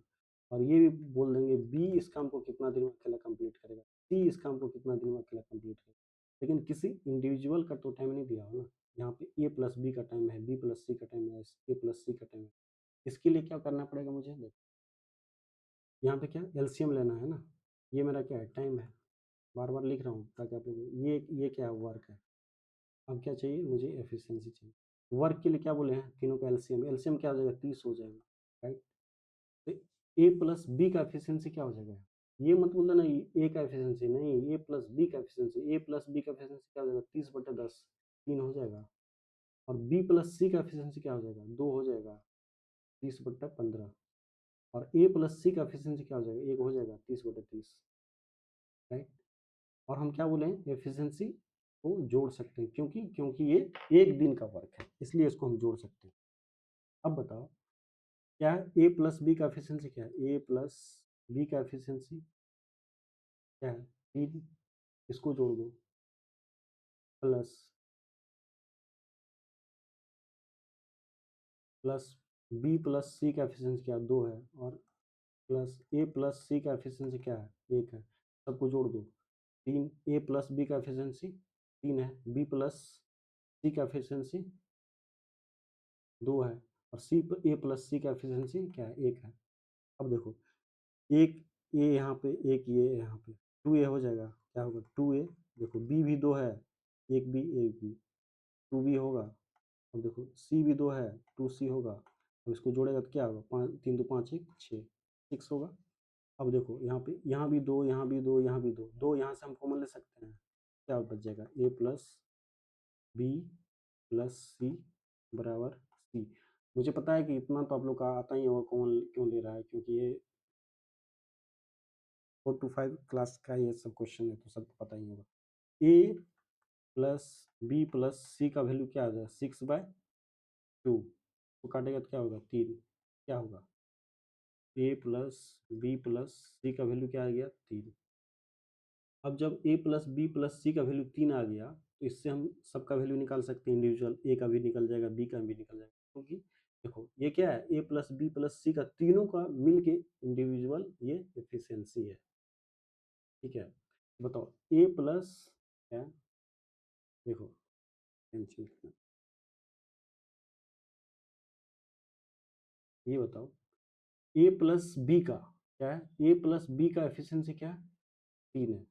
[SPEAKER 1] और ये भी बोल देंगे बी इस काम को कितना दिन में अकेला कंप्लीट करेगा, सी इस काम को कितना दिन में अकेला कंप्लीट करेगा, लेकिन किसी इंडिविजुअल का तो टाइम नहीं दिया हुआ ना। यहाँ पे ए प्लस बी का टाइम है, बी प्लस सी का टाइम है, ए प्लस सी का टाइम है। इसके लिए क्या करना पड़ेगा मुझे, देखो यहाँ पे क्या एलसीएम लेना है ना। ये मेरा क्या है, टाइम है, बार बार लिख रहा हूँ ताकि आप लोग ये क्या है, वर्क है। अब क्या चाहिए मुझे, एफिशिएंसी चाहिए। वर्क के लिए क्या बोले हैं, तीनों का एलसीएम, एलसीएम क्या हो जाएगा, 30 हो जाएगा, राइट। तो ए प्लस बी का एफिशिएंसी क्या हो जाएगा, ये मत बोलना ना ए का एफिशिएंसी नहीं, ए प्लस बी का एफिशिएंसी, ए प्लस बी का एफिशिएंसी क्या हो जाएगा, 30/10, 3 हो जाएगा। और बी प्लस सी का एफिशिएंसी क्या हो जाएगा, 2 हो जाएगा, 30/15। और ए प्लस सी का एफिशिएंसी क्या हो जाएगा, 1 हो जाएगा, 30/30, राइट। और हम क्या बोले हैं, एफिशिएंसी को जोड़ सकते हैं, क्योंकि ये एक दिन का वर्क है, इसलिए इसको हम जोड़ सकते हैं। अब बताओ क्या है, ए प्लस बी का एफिशिएंसी क्या है, ए प्लस बी का एफिशिएंसी क्या है, 3, इसको जोड़ दो, plus plus B plus C का एफिशिएंसी क्या है, 2 है, और प्लस ए प्लस सी का एफिशिएंसी क्या है, 1 है, सबको जोड़ दो, 3। ए प्लस बी का एफिशिएंसी 3 है, बी प्लस सी का एफिशिएंसी 2 है, और सी ए प्लस सी का एफिशिएंसी क्या है, 1 है। अब देखो एक ए यहाँ पे, एक ये यहाँ पे, 2a हो जाएगा, क्या होगा 2a। देखो बी भी 2 है, एक बी 2b होगा। अब देखो सी भी 2 है, 2c होगा। अब इसको जोड़ेगा तो क्या होगा, 5 3 2 5 1 6, 6 होगा। अब देखो यहाँ पे, यहाँ भी 2, यहाँ भी 2, यहाँ भी 2, 2 यहाँ से हम कॉमन ले सकते हैं, क्या बच जाएगा, ए प्लस बी प्लस सी बराबर सी। मुझे पता है कि इतना तो आप लोग का आता ही होगा, कॉमन क्यों ले रहा है, क्योंकि ये 4 to 5 क्लास का ये सब क्वेश्चन है, तो सबको पता ही होगा। ए प्लस बी प्लस सी का वैल्यू क्या आ जाएगा, 6/2, तो काटेगा तो क्या होगा, 3, क्या होगा, ए प्लस बी प्लस सी का वैल्यू क्या आ गया, 3। अब जब ए प्लस बी प्लस सी का वैल्यू 3 आ गया, तो इससे हम सबका वैल्यू निकाल सकते हैं इंडिविजुअल, ए का भी निकल जाएगा, बी का भी निकल जाएगा, क्योंकि देखो ये क्या है, ए प्लस बी प्लस सी का तीनों का मिल के इंडिविजुअल ये एफिशिएंसी है, ठीक है। बताओ ए प्लस क्या, देखो ये बताओ ए प्लस बी का क्या है, ए प्लस बी का एफिशिएंसी क्या है, 3 है।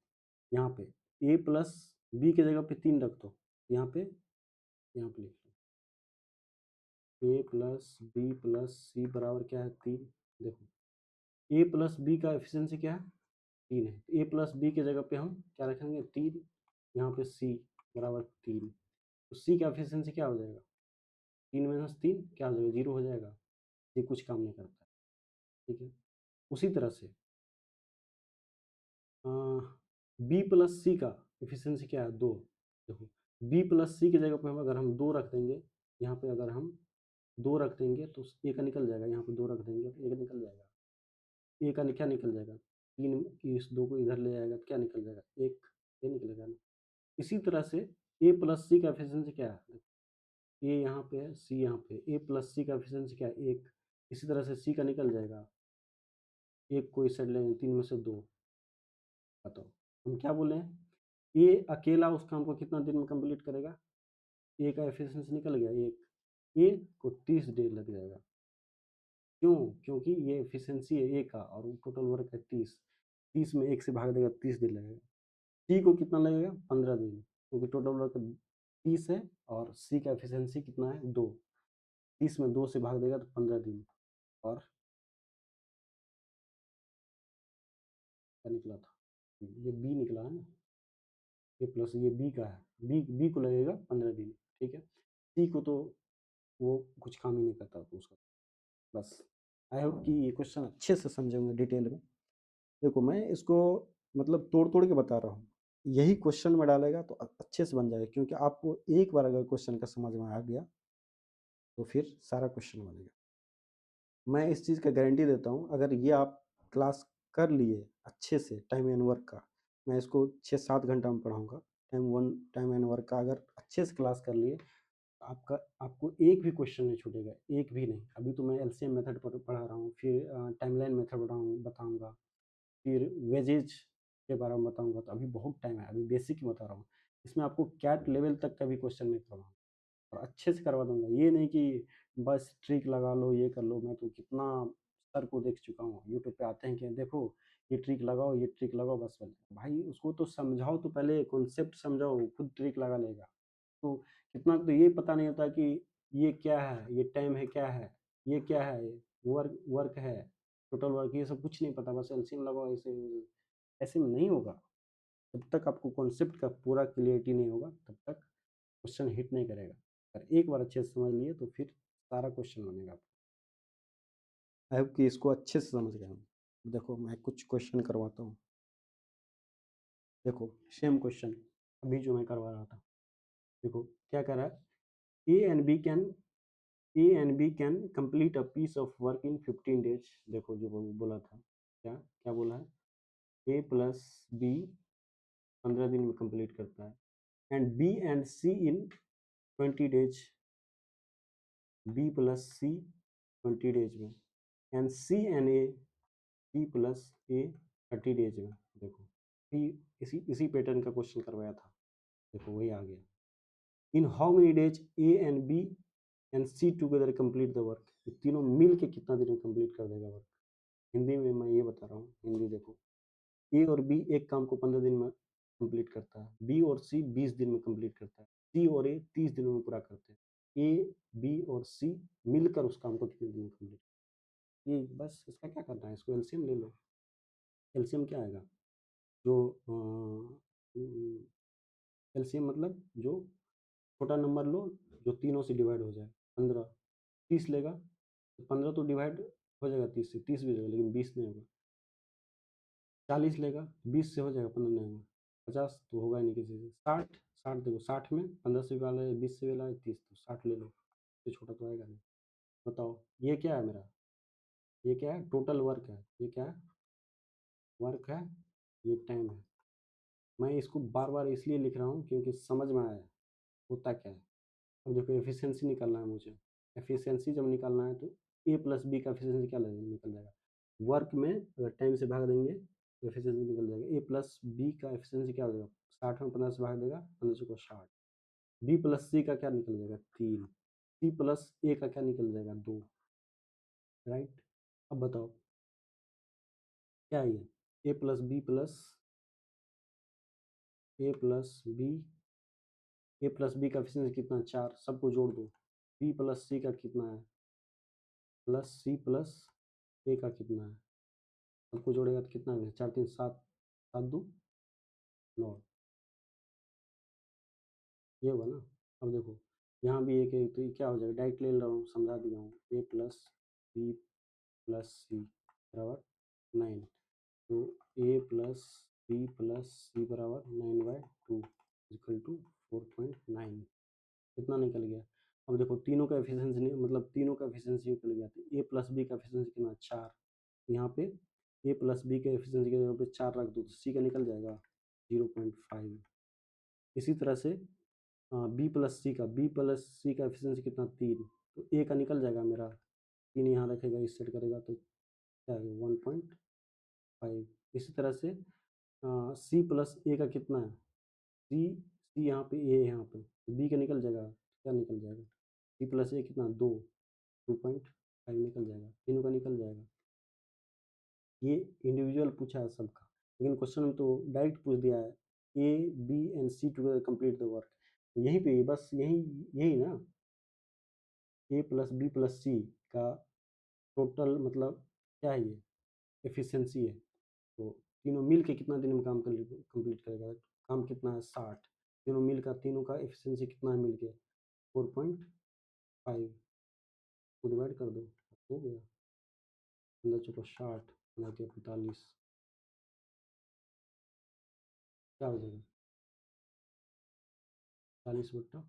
[SPEAKER 1] यहाँ पे ए प्लस बी के जगह पे 3 रख दो, यहाँ पे लिख लो ए प्लस बी प्लस सी बराबर क्या है, 3। देखो ए प्लस बी का एफिशिएंसी क्या है, 3 है, ए प्लस बी के जगह पे हम क्या रखेंगे, 3, यहाँ पे सी बराबर 3, तो सी का एफिशिएंसी क्या हो जाएगा, 3 - 3 क्या हो जाएगा, 0 हो जाएगा, ये कुछ काम नहीं करता है, ठीक है। उसी तरह से बी प्लस सी का एफिशिएंसी क्या है, 2। देखो बी प्लस सी की जगह पे हम अगर हम 2 रख देंगे, यहाँ पे अगर हम 2 रख देंगे तो ए का निकल जाएगा, यहाँ पे 2 रख देंगे तो ए का निकल जाएगा, ए का क्या निकल जाएगा, 3, इस 2 को इधर ले जाएगा तो क्या निकल जाएगा, 1, ये निकलेगा ना। इसी तरह से ए प्लस सी का एफिशिएंसी क्या है, ए यहाँ पे है, सी यहाँ पे, ए प्लस सी का एफिशिएंसी क्या है, 1। इसी तरह से सी का निकल जाएगा, 1 को इस साइड ले, 3 में से 2। बताओ हम क्या बोले हैं, ए अकेला उस काम को कितना दिन में कंप्लीट करेगा, ए का एफिशिएंसी निकल गया, 1, ए को 30 डे लग जाएगा। क्यों, क्योंकि ये एफिशिएंसी है ए का, और टोटल वर्क है 30, 30 में 1 से भाग देगा, 30 दिन लगेगा। सी को कितना लगेगा, 15 दिन, क्योंकि टोटल वर्क 30 है, और सी का एफिशिएंसी कितना है, 2, 30 में 2 से भाग देगा तो 15 दिन। और क्या निकला था, ये बी निकला है ना। ये प्लस ये बी का है, बी को लगेगा 15 दिन, ठीक है। सी को तो वो कुछ काम ही नहीं करता तो उसका, बस। आई होप कि ये क्वेश्चन अच्छे से समझे होंगे डिटेल में। देखो मैं इसको मतलब तोड़ तोड़ के बता रहा हूँ, यही क्वेश्चन में डालेगा तो अच्छे से बन जाएगा, क्योंकि आपको एक बार अगर क्वेश्चन का समझ में आ गया तो फिर सारा क्वेश्चन बनेगा। मैं इस चीज़ का गारंटी देता हूँ, अगर ये आप क्लास कर लिए अच्छे से टाइम एंड वर्क का, मैं इसको 6-7 घंटा में पढ़ाऊँगा। टाइम एंड वर्क का अगर अच्छे से क्लास कर लिए, आपका आपको एक भी क्वेश्चन नहीं छूटेगा, एक भी नहीं। अभी तो मैं एलसीएम मेथड पढ़ा रहा हूँ, फिर टाइमलाइन मेथड बताऊँगा, फिर वेजेज के बारे में बताऊँगा, तो अभी बहुत टाइम है, अभी बेसिक ही बता रहा हूँ। इसमें आपको कैट लेवल तक का भी क्वेश्चन मैं करवाऊँगा और अच्छे से करवा दूँगा। ये नहीं कि बस ट्रिक लगा लो, ये कर लो। मैं तो कितना सर को देख चुका हूँ, यूट्यूब पे आते हैं कि देखो ये ट्रिक लगाओ, ये ट्रिक लगाओ, बस बस। भाई उसको तो समझाओ, तो पहले कॉन्सेप्ट समझाओ, खुद ट्रिक लगा लेगा। तो कितना तो ये पता नहीं होता कि ये क्या है, ये टाइम है क्या है, ये क्या है, ये वर्क वर्क है, टोटल वर्क, ये सब कुछ नहीं पता, बस एलसीएम लगाओ। ऐसे ऐसे में नहीं होगा। जब तक आपको कॉन्सेप्ट का पूरा क्लियरिटी नहीं होगा, तब तक क्वेश्चन हिट नहीं करेगा। अगर एक बार अच्छे से समझ लिए तो फिर सारा क्वेश्चन बनेगा आपको। आई होप कि इसको अच्छे से समझ गए हम। देखो मैं कुछ क्वेश्चन करवाता हूँ। देखो सेम क्वेश्चन अभी जो मैं करवा रहा था, देखो क्या कह रहा है, A and B can complete a piece of work in 15 days. देखो जो बोला था, क्या क्या बोला है, ए प्लस बी 15 दिन में कंप्लीट करता है, and B and C in 20 days, B plus C 20 days में, and C and A, B plus A 30 days में। देखो इसी इसी पैटर्न का क्वेश्चन करवाया था, देखो वही आ गया। In how many days A and B and C together complete the work, तीनों मिल के कितना दिन में कंप्लीट कर देगा वर्क। हिंदी में मैं ये बता रहा हूँ, हिंदी देखो, ए और बी एक काम को 15 दिन में कंप्लीट करता है, बी और सी 20 दिन में कंप्लीट करता है, सी और ए 30 दिनों में पूरा करते हैं। ए बी और सी मिलकर उस काम को कितने दिन में कंप्लीट, ये बस इसका क्या करना है, इसको एलसीएम ले लो। एलसीएम क्या आएगा, जो एलसीएम मतलब जो छोटा नंबर लो जो तीनों से डिवाइड हो जाए। 15 30 लेगा तो 15 तो डिवाइड हो जाएगा 30 से, 30 भी हो जाएगा लेकिन 20 नहीं होगा। 40 लेगा 20 से हो जाएगा, 15 नहीं होगा। 50 तो होगा ही नहीं किसी से। 60 60 देखो, 60 में 15 से भी वाला है, 20 से भी वाला है, 30, तो 60 ले लो, इससे छोटा तो आएगा नहीं। बताओ ये क्या है मेरा, ये क्या है, टोटल वर्क है, ये क्या है, वर्क है, ये टाइम है। मैं इसको बार बार इसलिए लिख रहा हूँ क्योंकि समझ में आया होता क्या है। अब देखो एफिशिएंसी निकालना है मुझे, एफिशिएंसी जब निकालना है तो ए प्लस बी का एफिशिएंसी क्या निकल जाएगा, वर्क में अगर टाइम से भाग देंगे तो एफिशिएंसी निकल जाएगा। ए प्लस बी का एफिशिएंसी क्या हो जाएगा, 60 में 15 से भाग देगा, 15 को 60। बी प्लस सी का क्या निकल जाएगा, 3। सी प्लस ए का क्या निकल जाएगा, 2। राइट। अब बताओ क्या है ये, ए प्लस बी प्लस ए प्लस बी, ए प्लस बी का एफिशिएंसी कितना है, 4, सबको जोड़ दो। बी प्लस सी का कितना है, प्लस सी प्लस ए का कितना है, सबको जोड़ेगा तो कितना है, 4 3 7, 7 2 9, ये होगा ना। अब देखो यहाँ भी एक है तो ये क्या हो जाएगा, डायरेक्ट ले रहा हूँ, समझा दिया हूँ, ए प्लस बी प्लस सी बराबर 9, तो ए प्लस बी प्लस सी बराबर 9/2 इक्वल टू 4.9, कितना निकल गया। अब देखो तीनों का एफिशिएंसी नहीं, मतलब तीनों का एफिशिएंसी निकल गया, तो ए प्लस बी का एफिशिएंसी कितना, 4। यहाँ पे ए प्लस बी के एफिशिएंसी के जगह पे 4 रख दो तो सी का निकल जाएगा 0.5। इसी तरह से बी प्लस सी का एफिशिएंसी कितना, 3, तो ए का निकल जाएगा मेरा, 3 यहाँ रखेगा, इस सेट करेगा तो क्या है 1.5। इसी तरह से सी प्लस ए का कितना है, सी सी यहाँ पे ए यहाँ पे, तो बी का निकल जाएगा, क्या निकल जाएगा, सी प्लस ए कितना, 2.5 निकल जाएगा, तीनों का निकल जाएगा। ये इंडिविजुअल पूछा है सबका, लेकिन क्वेश्चन में तो डायरेक्ट पूछ दिया है, A B and C together complete the work. यहीं पे बस यही यही ना, A plus B plus C का टोटल मतलब क्या है, ये एफिशिएंसी है, तो तीनों मिल के कितना दिन में काम कंप्लीट करेगा? काम कितना है? 60। तीनों मिल का, तीनों का एफिशिएंसी कितना है मिल के? 4.5 को डिवाइड कर दो, हो गया। 15 चौको 60 बना के 45, क्या हो जाएगा? 40/3,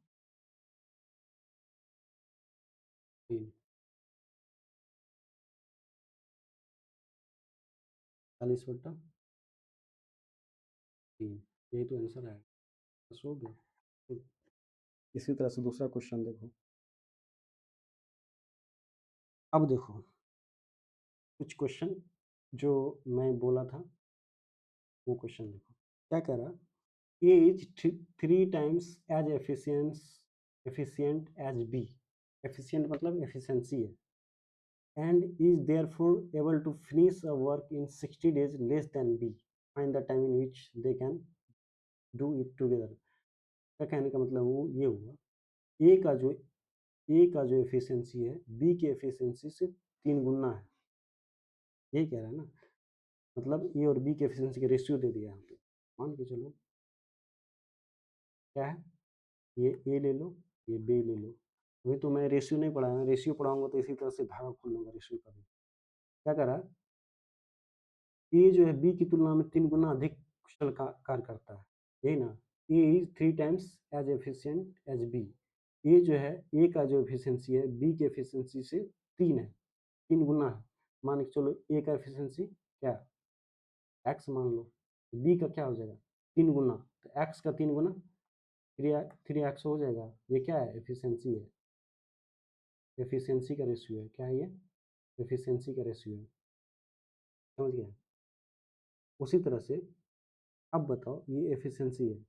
[SPEAKER 1] 40/3, यही तो आंसर है। बस हो गया। तो इसी तरह से दूसरा क्वेश्चन देखो। अब देखो कुछ क्वेश्चन जो मैं बोला था वो क्वेश्चन देखो। क्या कह रहा? A is 3 times as efficient as B. Efficient मतलब एफिशिएंसी है। and is therefore able to finish a work in 60 days less than B. Find the time in which they can do it together. क्या कहने का मतलब वो ये हुआ, ए का जो एफिशिएंसी है बी के एफिशिएंसी से 3 गुना है, यही कह रहा है ना। मतलब ए और बी के एफिशिएंसी का रेशियो दे दिया यहाँ पे। मान के चलो क्या है, ये ए ले लो, ये बी ले लो। अभी तो मैं रेशियो नहीं पढ़ाया, रेशियो पढ़ाऊंगा तो इसी तरह से धागा खोल लूंगा रेशियो का भी। क्या कर रहा है, ए जो है बी की तुलना में 3 गुना अधिक कुशल कार्य करता है, यही ना। A is 3 times as efficient as B. A जो है ए का जो एफिशिएंसी है बी के एफिशिएंसी से 3 है, 3 गुना है। मान के चलो ए का एफिशिएंसी क्या, एक्स मान लो। बी का क्या हो जाएगा? 3 गुना, तो एक्स का 3 गुना 3x हो जाएगा। ये क्या है? एफिशिएंसी है, एफिशिएंसी का रेशियो है। क्या है ये? एफिशिएंसी का रेशियो है। समझ गया? उसी तरह से अब बताओ, ये एफिशिएंसी है।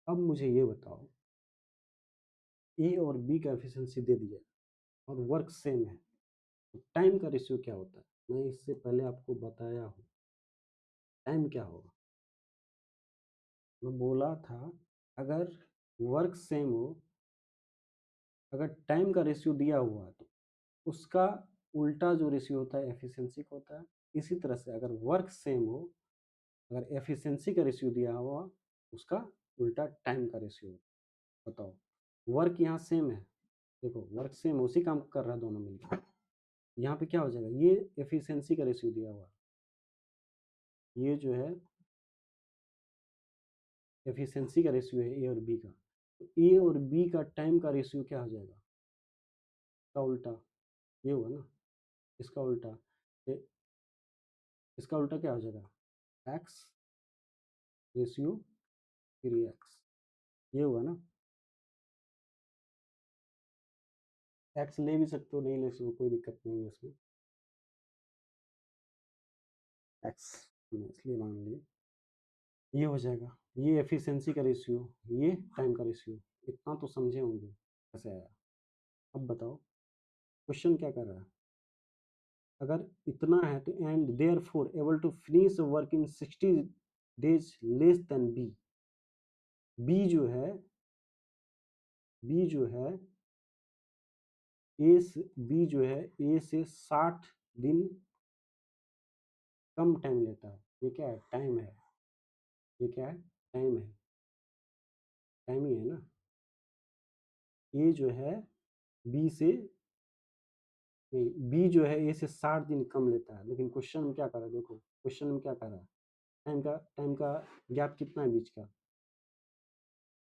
[SPEAKER 1] अब मुझे ये बताओ, ए और बी का एफिशिएंसी दे दिया और वर्क सेम है, तो टाइम का रेशियो क्या होता है? मैं इससे पहले आपको बताया हूँ, टाइम क्या होगा। मैं बोला था अगर वर्क सेम हो, अगर टाइम का रेशियो दिया हुआ है तो उसका उल्टा जो रेशियो होता है एफिशिएंसी का होता है। इसी तरह से अगर वर्क सेम हो, अगर एफिशिएंसी का रेशियो दिया हुआ, उसका उल्टा टाइम का रेशियो। बताओ, वर्क यहाँ सेम है, देखो वर्क सेम उसी काम कर रहा है दोनों मिलकर। यहाँ पे क्या हो जाएगा, ये एफिशिएंसी का रेशियो दिया हुआ, ये जो है एफिशिएंसी का रेशियो है ए और बी का। तो ए और बी का टाइम का रेशियो क्या हो जाएगा? इसका उल्टा, ये हुआ ना, इसका उल्टा। इसका उल्टा क्या हो जाएगा? एक्स रेशियो 3x, ये हुआ ना। एक्स ले भी सकते हो, नहीं ले सकते, कोई दिक्कत नहीं है इसमें। एक्स इसलिए मान लिए ये हो जाएगा, ये एफिशिएंसी का रेशियो, ये टाइम का रेशियो। इतना तो समझे होंगे कैसे आया। अब बताओ क्वेश्चन क्या कर रहा है। अगर इतना है तो and therefore able to finish work in 60 days less than B. B जो है, बी जो है ए से, बी जो है ए से 60 दिन कम टाइम लेता है। ये क्या है? टाइम है। ये क्या है? टाइम है, टाइम ही है ना। ए जो है बी से, नहीं बी जो है ए से 60 दिन कम लेता है, लेकिन क्वेश्चन में क्या कर रहा है, देखो क्वेश्चन में क्या कर रहा है, टाइम का गैप कितना है बीच का?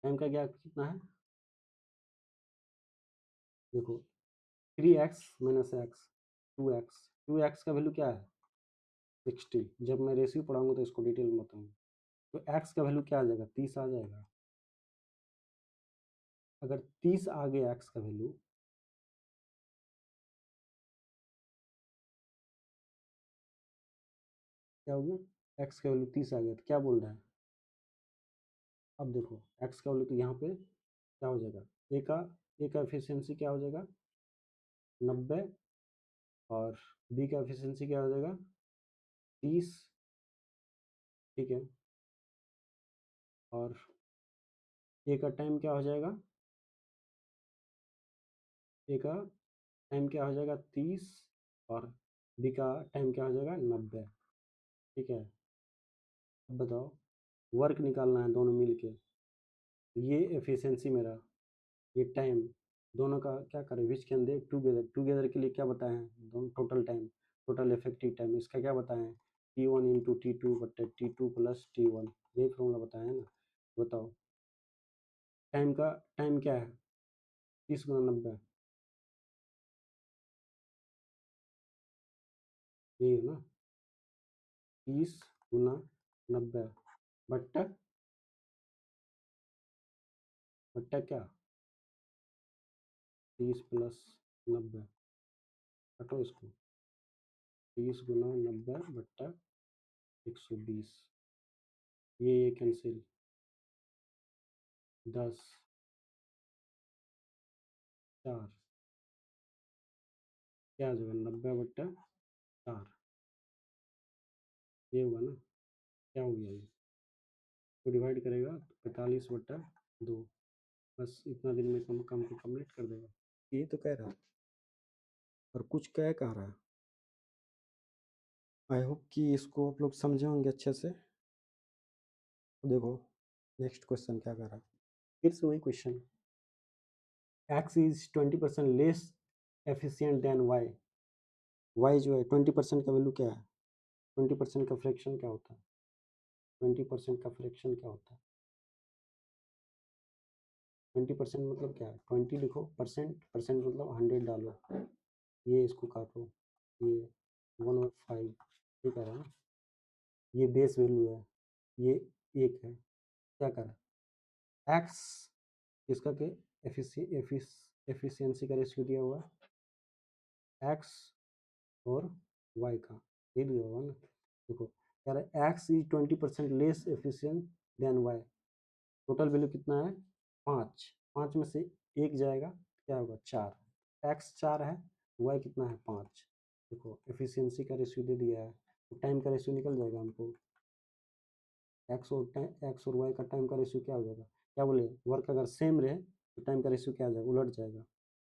[SPEAKER 1] टाइम का गैप कितना है? देखो 3x - x, 2x, 2x का वैल्यू क्या है? 60। जब मैं रेशियो पढ़ाऊंगा तो इसको डिटेल में बताऊंगा। तो x का वैल्यू क्या आ जाएगा? 30 आ जाएगा। अगर 30 आ गया x का वैल्यू, क्या हो गया? x का वैल्यू 30 आ गया, तो क्या बोल रहा है? अब देखो x का वैल्यू तो यहाँ पे क्या हो जाएगा, ए का एफिशिएंसी क्या हो जाएगा? 90। और बी का एफिशिएंसी क्या हो जाएगा? 30। ठीक है। और ए का टाइम क्या हो जाएगा? ए का टाइम क्या हो जाएगा? 30। और बी का टाइम क्या हो जाएगा? 90। ठीक है। अब बताओ, वर्क निकालना है दोनों मिल के, ये एफिशिएंसी मेरा, ये टाइम, दोनों का क्या करें, which can they together, together के लिए क्या बताए हैं, दोनों total time, total effective time, इसका क्या बताए हैं, T1 इंटू T2 बट्टे T2 प्लस T1, यही फॉर्मूला बताया है ना। बताओ टाइम का, टाइम क्या है, 30 गुना 90, यही है ना, 30 गुना 90 बट्टा, बट्टा क्या, 30 प्लस 90, हटो इसको, 30 गुना 90 बट्टा 120, ये कैंसिल, 10 4, क्या आ जाएगा, 90 बट्टा 4, ये हुआ ना, क्या हो गया ये, को डिवाइड करेगा तो 45/2, बस इतना दिन में कम कम को कम्प्लीट कर देगा। ये तो कह रहा है, और कुछ कह रहा है। आई होप कि इसको आप लोग समझे होंगे अच्छे से। देखो नेक्स्ट क्वेश्चन क्या कर रहा है, फिर से वही question, x is 20% less efficient then y, y जो है 20% का वैल्यू क्या है, 20% का फ्रैक्शन क्या होता है, 20% का फ्रैक्शन क्या होता है, 20% मतलब क्या है, 20 लिखो, परसेंट, परसेंट मतलब 100 डालो, ये इसको काटो, ये 1/5, ये कह रहा है ना, ये बेस वैल्यू है, ये एक है, क्या करा, एक्स इसका के एफिशिएंसी का रेशियो दिया हुआ है, एक्स और वाई का, ये दिया हुआ ना। देखो कह रहा है X is 20% less efficient than Y, total value कितना है, 5, 5 में से एक जाएगा, क्या होगा, 4, एक्स 4 है, वाई कितना है, 5, देखो एफिशिएंसी का रेशियो दे दिया है, तो टाइम का रेशियो निकल जाएगा हमको, एक्स और वाई का टाइम का रेशियो क्या हो जाएगा, क्या बोले, वर्क अगर सेम रहे तो टाइम का रेशियो क्या आ जाएगा, उलट जाएगा,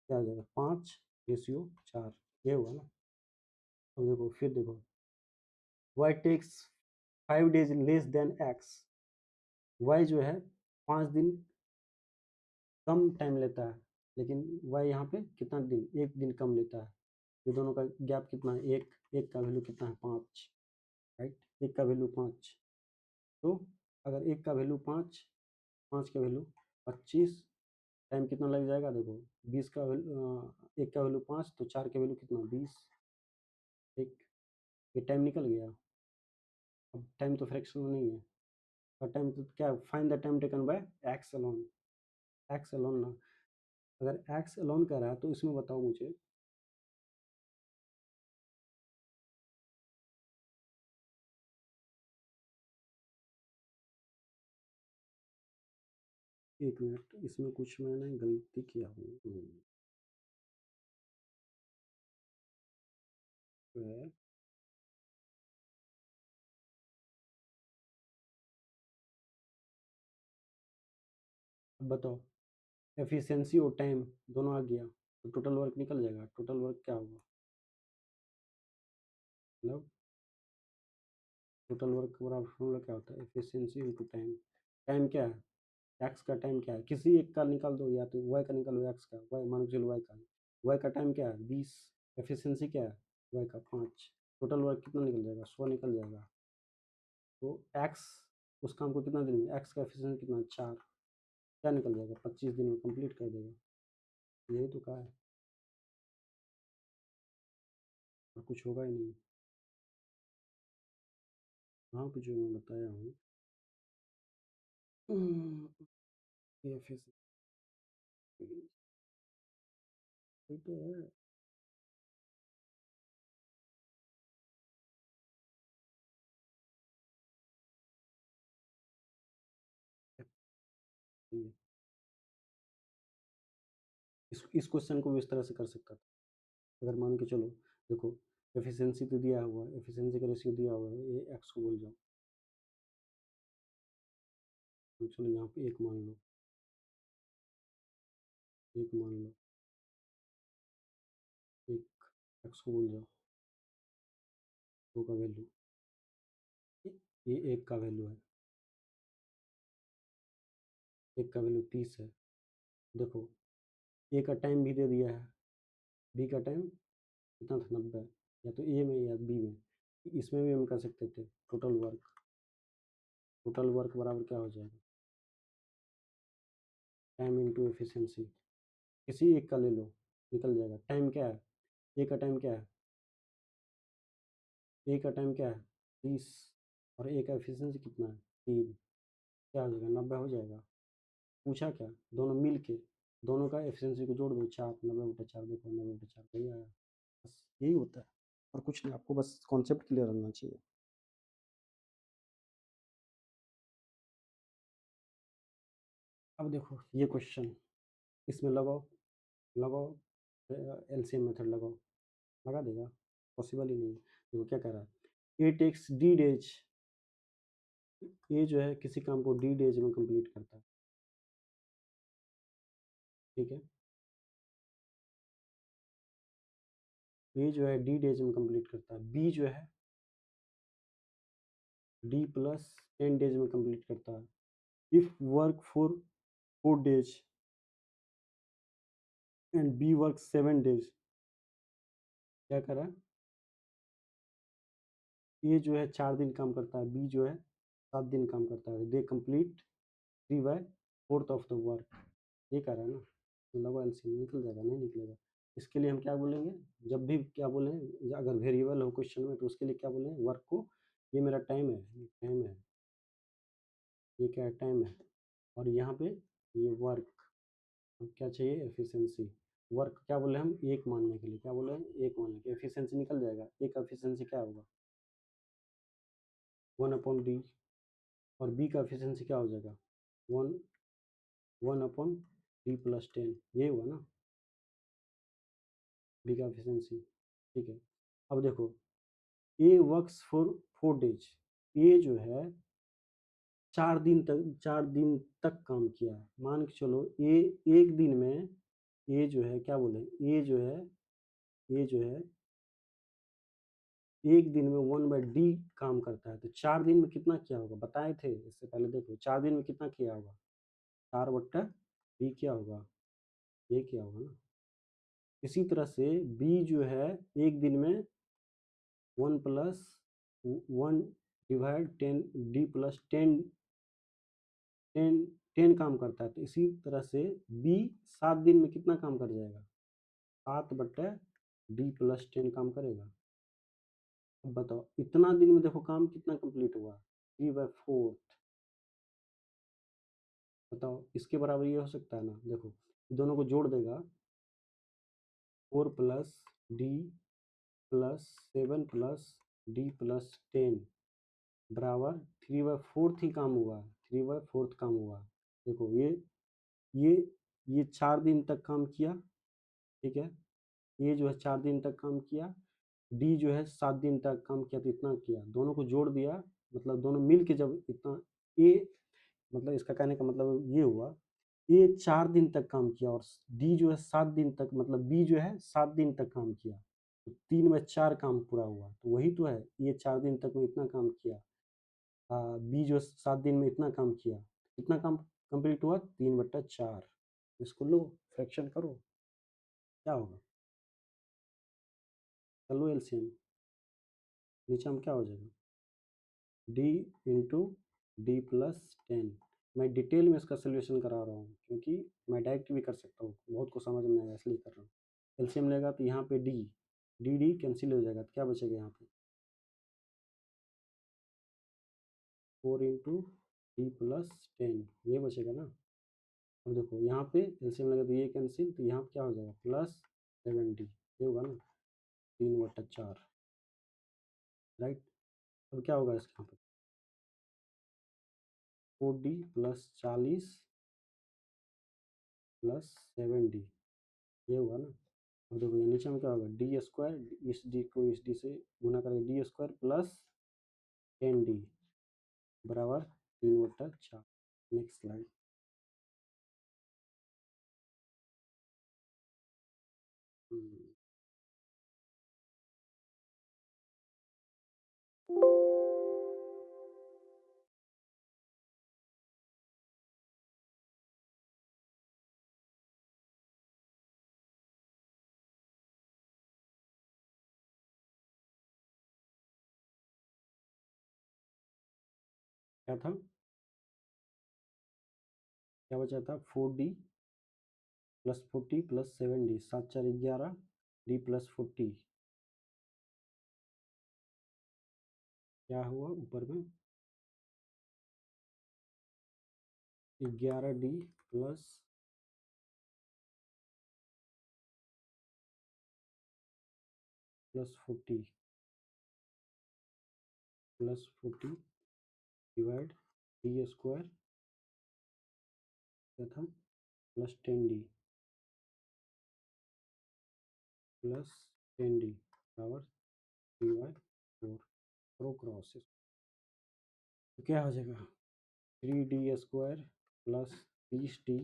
[SPEAKER 1] क्या हो जाएगा, 5/4, ये हुआ ना। अब देखो फिर देखो, Y takes 5 days less than X, Y जो है 5 दिन कम टाइम लेता है, लेकिन वाई यहाँ पे कितना दिन, एक दिन कम लेता है, ये दोनों का गैप कितना है, एक, एक का वैल्यू कितना है, 5, राइट, एक का वैल्यू 5, तो अगर एक का वैल्यू 5, 5 का वैल्यू 25, टाइम कितना लग जाएगा, देखो 20 का एक का वैल्यू 5, तो 4 का वैल्यू कितना, 20, एक, ये टाइम निकल गया। अब टाइम तो फ्रैक्शन में नहीं है, और टाइम तो क्या, find the time taken by x alone, x alone ना, अगर एक्स अलोन कर रहा है तो इसमें बताओ मुझे, एक मिनट, इसमें कुछ मैंने गलती किया हूँ, तो अब बताओ, एफिशिएंसी और टाइम दोनों आ गया, तो टोटल वर्क निकल जाएगा, टोटल वर्क क्या होगा, मतलब टोटल वर्क बराबर फॉर्मूला क्या होता है, एफिशिएंसी इंटू टाइम, टाइम क्या है, एक्स का टाइम क्या है, किसी एक का निकाल दो, या तो वाई का निकालो, एक्स का, वाई मान के चलो, वाई का टाइम क्या है, 20, एफिशिएंसी क्या है, वाई का 5, टोटल वर्क कितना निकल जाएगा, 100 निकल जाएगा, तो एक्स उस काम को कितना दिन में, एक्स का एफिशिएंसी कितना, 4, क्या निकल जाएगा, 25 दिन में कंप्लीट कर देगा, यही तो कहा है, और कुछ होगा ही नहीं। हाँ कुछ जो मैं बताया हूँ, ये एफिशिएंसी तो है, इस क्वेश्चन को भी इस तरह से कर सकता था, अगर मान के चलो, देखो एफिशिएंसी तो दिया हुआ है, एफिशिएंसी का रेशियो दिया हुआ है, ये एक्स को बोल जाओ, तो चलो यहाँ पे एक मान लो, एक मान लो, एक एक्स को बोल जाओ, 2 का वैल्यू, ये एक का वैल्यू है, एक का वैल्यू 30 है। देखो ए का टाइम भी दे दिया है, बी का टाइम कितना था 90, या तो ए में या बी में। इसमें भी हम कर सकते थे टोटल वर्क बराबर क्या हो जाएगा, टाइम इंटू एफिशिएंसी। किसी एक का ले लो, निकल जाएगा। टाइम क्या है, ए का टाइम क्या है, ए का टाइम क्या है 30, और ए का एफिशिएंसी कितना है 3, क्या हो जाएगा 90 हो जाएगा। पूछा क्या, दोनों मिल के दोनों का एफिशिएंसी को जोड़ दो, 4, 90/4, देखो 90/4 वही आया। बस यही होता है, और कुछ नहीं, आपको बस कॉन्सेप्ट क्लियर रहना चाहिए। अब देखो ये क्वेश्चन, इसमें लगाओ, लगाओ एलसीएम मेथड लगाओ, लगा देगा, पॉसिबल ही नहीं है। देखो क्या कह रहा है, ए टेक्स डी डेज, ये जो है किसी काम को डी डेज में कंप्लीट करता है, ठीक है। ये जो है डी डेज में कंप्लीट करता है, बी जो है D+10 डेज में कंप्लीट करता है। If work for 4 days and B work 7 days, क्या करा, ए जो है 4 दिन काम करता है, बी जो है 7 दिन काम करता है, they complete 3/4 of the work, ये कह रहा है ना। तो लगा एलसीएम निकल जाएगा, नहीं निकलेगा। इसके लिए हम क्या बोलेंगे, जब भी क्या बोलें, अगर वेरिएबल हो क्वेश्चन में तो उसके लिए क्या बोलें, वर्क को, ये मेरा टाइम है, ये टाइम है, ये क्या है टाइम है, और यहाँ पे ये वर्क, अब क्या चाहिए एफिशिएंसी। वर्क क्या बोले हम, एक मानने के लिए, क्या बोले हम, एक मानने के, एफिशिएंसी निकल जाएगा, एक एफिशिएंसी क्या होगा 1/D, और बी का एफिशिएंसी क्या हो जाएगा 1/D+10, ये हुआ ना बी का एफिशिएंसी, ठीक है। अब देखो ए वर्क्स फॉर 4 डेज, ए जो है 4 दिन तक काम किया, मान के चलो ए एक दिन में, ए जो है क्या बोले, ए जो है एक दिन में 1/D काम करता है, तो 4 दिन में कितना किया होगा बताए थे इससे पहले, देखो 4 दिन में कितना किया होगा, 4/D क्या होगा, ये क्या होगा ना। इसी तरह से बी जो है एक दिन में 1+1/10 टेन 10 काम करता है, तो इसी तरह से बी 7 दिन में कितना काम कर जाएगा, 7/D+10 काम करेगा। अब बताओ इतना दिन में देखो काम कितना कंप्लीट हुआ, 3/4। बताओ इसके बराबर ये हो सकता है ना, देखो दोनों को जोड़ देगा, 4+D+7+D+10 बराबर 3/4 ही काम हुआ, 3/4 काम हुआ। देखो ये ये 4 दिन तक काम किया, ठीक है, ये जो है 4 दिन तक काम किया, डी जो है 7 दिन तक काम किया, तो इतना किया, दोनों को जोड़ दिया, मतलब दोनों मिल के जब इतना, ए मतलब इसका कहने का मतलब ये हुआ, ए 4 दिन तक काम किया और डी जो है 7 दिन तक, मतलब बी जो है 7 दिन तक काम किया, तो 3/4 काम पूरा हुआ, तो वही तो है, ये 4 दिन तक में इतना काम किया, बी जो 7 दिन में इतना काम किया, कितना काम कंप्लीट हुआ 3/4। इसको लो फ्रैक्शन करो, क्या होगा, चलो एलसीएम, नीचे में क्या हो जाएगा D × D+10। मैं डिटेल में इसका सोल्यूशन करा रहा हूँ, क्योंकि मैं डायरेक्ट भी कर सकता हूँ, बहुत को समझ में आएगा इसलिए कर रहा हूँ। एलसीएम लेगा तो यहाँ पे डी कैंसिल हो जाएगा, तो क्या बचेगा यहाँ पे 4 × D+10, ये बचेगा ना। अब देखो यहाँ पे एलसीएम लगा तो ये कैंसिल, तो यहाँ पे क्या हो जाएगा +7D, ये होगा ना 3/4, राइट। अब क्या होगा इसके यहाँ पे 4D+40+7D, ये हुआ ना। अब देखो ये नीचे में क्या होगा D², इस D को इस D से गुना करेंगे, D² + 10D बराबर 3/4। Next slide. क्या था, क्या बचा था, 4D plus 40 plus 7D, 7 4 11, D plus 40, क्या हुआ ऊपर में, 11D plus 40 plus 40 divide D square, क्या था, प्लस 10D प्लस 10D बराबर 3/4, करो क्रॉस, तो क्या हो जाएगा, 3D स्क्वायर प्लस 30D,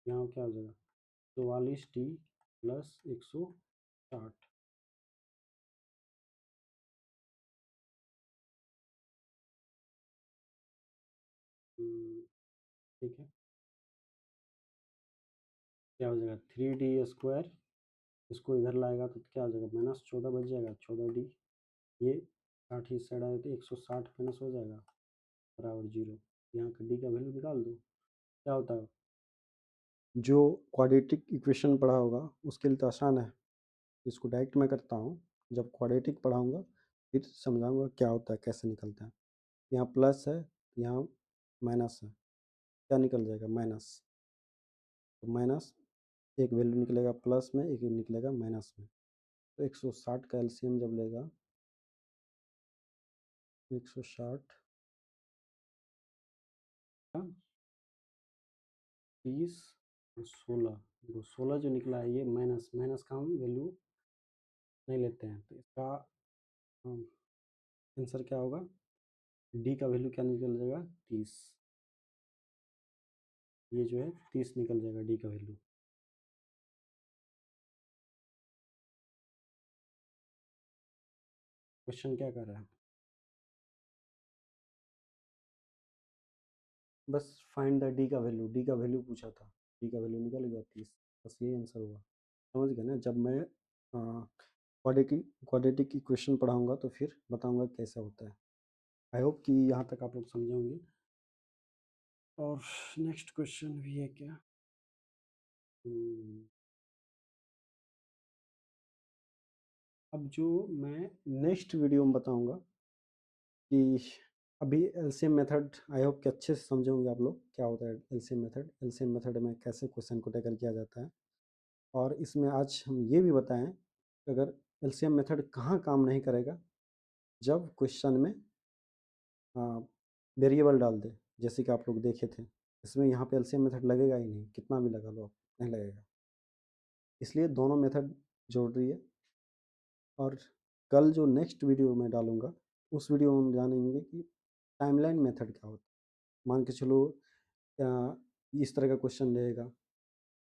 [SPEAKER 1] यहाँ क्या हो जाएगा, 44D प्लस 160, ठीक है, क्या हो जाएगा, 3D स्क्वायर, इसको इधर लाएगा तो क्या हो जाएगा, -14 बच जाएगा, 14D, ये 60 इस साइड आए तो 160 माइनस हो जाएगा बराबर 0, यहाँ का D का वैल्यू निकाल दो, क्या होता है, जो क्वाड्रेटिक इक्वेशन पढ़ा होगा उसके लिए तो आसान है, इसको डायरेक्ट मैं करता हूँ, जब क्वाड्रेटिक पढ़ाऊँगा फिर समझाऊँगा क्या होता है, कैसे निकलता है, यहाँ प्लस है, यहाँ माइनस है, क्या निकल जाएगा, माइनस, तो माइनस एक वैल्यू निकलेगा प्लस में, एक निकलेगा माइनस में, तो 160 का एलसीएम जब लेगा, 160 30 और 16, जो 16 जो निकला है ये माइनस, माइनस का हम वैल्यू नहीं लेते हैं, तो इसका आंसर क्या होगा, डी का वैल्यू क्या निकल जाएगा, 30, ये जो है 30 निकल जाएगा डी का वैल्यू। क्वेश्चन क्या कर रहा है, बस फाइंड द डी का वैल्यू, डी का वैल्यू पूछा था, डी का वैल्यू निकल गया 30, बस ये आंसर हुआ, समझ गए ना, जब मैं क्वाड्रेटिक इक्वेशन पढ़ाऊँगा तो फिर बताऊँगा कैसा होता है। आई होप कि यहाँ तक आप लोग समझे होंगे। और नेक्स्ट क्वेश्चन भी है क्या, अब जो मैं नेक्स्ट वीडियो में बताऊँगा कि अभी एलसीएम मेथड आई होप कि अच्छे से समझे होंगे आप लोग, क्या होता है एलसीएम मेथड, एलसीएम मेथड में कैसे क्वेश्चन को टैकल किया जाता है, और इसमें आज हम ये भी बताएं कि अगर एलसीएम मेथड कहाँ काम नहीं करेगा, जब क्वेश्चन में वेरिएबल डाल दे, जैसे कि आप लोग देखे थे, इसमें यहाँ पे एलसीएम मेथड लगेगा ही नहीं, कितना भी लगा लो आप, नहीं लगेगा, इसलिए दोनों मेथड जोड़ रही है। और कल जो नेक्स्ट वीडियो मैं डालूँगा उस वीडियो में हम जानेंगे कि टाइमलाइन मेथड क्या होता है, मान के चलो इस तरह का क्वेश्चन रहेगा,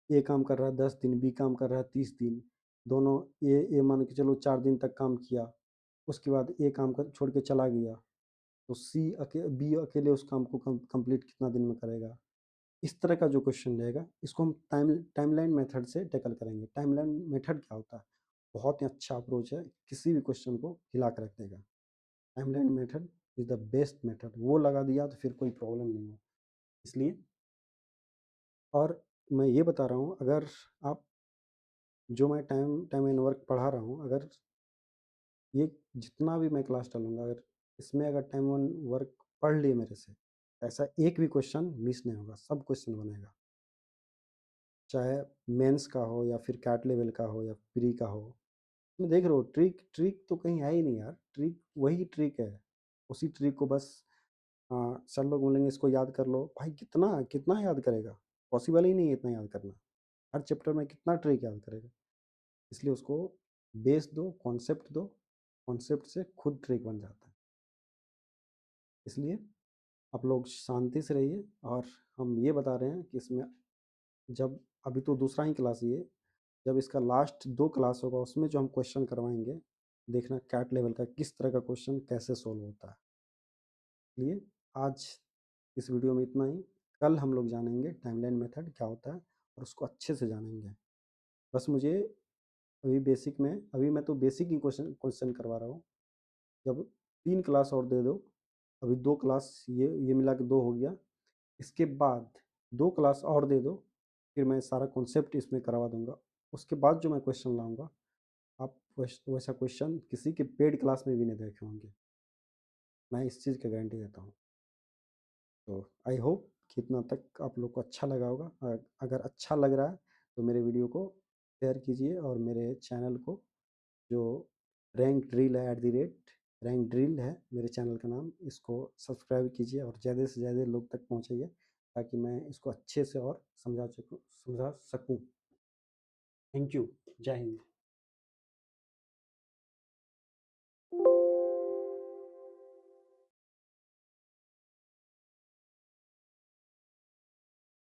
[SPEAKER 1] ए काम कर रहा है 10 दिन, बी काम कर रहा है 30 दिन, दोनों ए मान के चलो 4 दिन तक काम किया, उसके बाद ए काम कर छोड़ के चला गया, तो बी अकेले उस काम को कंप्लीट कितना दिन में करेगा, इस तरह का जो क्वेश्चन रहेगा इसको हम टाइमलाइन मेथड से टैकल करेंगे। टाइमलाइन मेथड क्या होता है, बहुत ही अच्छा अप्रोच है, किसी भी क्वेश्चन को हिला कर रख देगा। Timeline method is the best method, वो लगा दिया तो फिर कोई प्रॉब्लम नहीं हो, इसलिए। और मैं ये बता रहा हूँ, अगर आप जो मैं टाइम एंड वर्क पढ़ा रहा हूँ, अगर ये जितना भी मैं क्लास डालूँगा, अगर इसमें अगर टाइम एंड वर्क पढ़ लिए मेरे से, ऐसा एक भी क्वेश्चन मिस नहीं होगा, सब क्वेश्चन बनेगा, चाहे मेंस का हो या फिर कैट लेवल का हो या प्री का हो। मैं देख रहा हूँ ट्रिक ट्रिक तो कहीं है ही नहीं यार, ट्रिक वही ट्रिक है, उसी ट्रिक को बस सर लोग बोलेंगे इसको याद कर लो, भाई कितना कितना याद करेगा, पॉसिबल ही नहीं है इतना याद करना, हर चैप्टर में कितना ट्रिक याद करेगा, इसलिए उसको बेस दो, कॉन्सेप्ट दो, कॉन्सेप्ट से खुद ट्रिक बन जाता है, इसलिए आप लोग शांति से रहिए। और हम ये बता रहे हैं कि इसमें जब अभी तो दूसरा ही क्लास ये, जब इसका लास्ट 2 क्लास होगा उसमें जो हम क्वेश्चन करवाएंगे, देखना कैट लेवल का किस तरह का क्वेश्चन कैसे सोल्व होता है। इसलिए आज इस वीडियो में इतना ही, कल हम लोग जानेंगे टाइमलाइन मेथड क्या होता है और उसको अच्छे से जानेंगे। बस मुझे अभी बेसिक में, अभी मैं तो बेसिक ही क्वेश्चन क्वेश्चन करवा रहा हूँ, जब 3 क्लास और दे दो अभी 2 क्लास ये मिला के 2 हो गया। इसके बाद 2 क्लास और दे दो, फिर मैं सारा कॉन्सेप्ट इसमें करवा दूँगा। उसके बाद जो मैं क्वेश्चन लाऊँगा, आप वैसा क्वेश्चन किसी के पेड क्लास में भी नहीं देखे होंगे। मैं इस चीज़ की गारंटी देता हूँ। तो आई होप कि इतना तक आप लोग को अच्छा लगा होगा। अगर अच्छा लग रहा है तो मेरे वीडियो को शेयर कीजिए और मेरे चैनल को, जो रैंक ड्रिल है रैंक ड्रिल है मेरे चैनल का नाम, इसको सब्सक्राइब कीजिए और ज़्यादा से ज़्यादा लोग तक पहुँचाइए, ताकि मैं इसको अच्छे से और समझा सकूँ। Thank you. जय हिंद।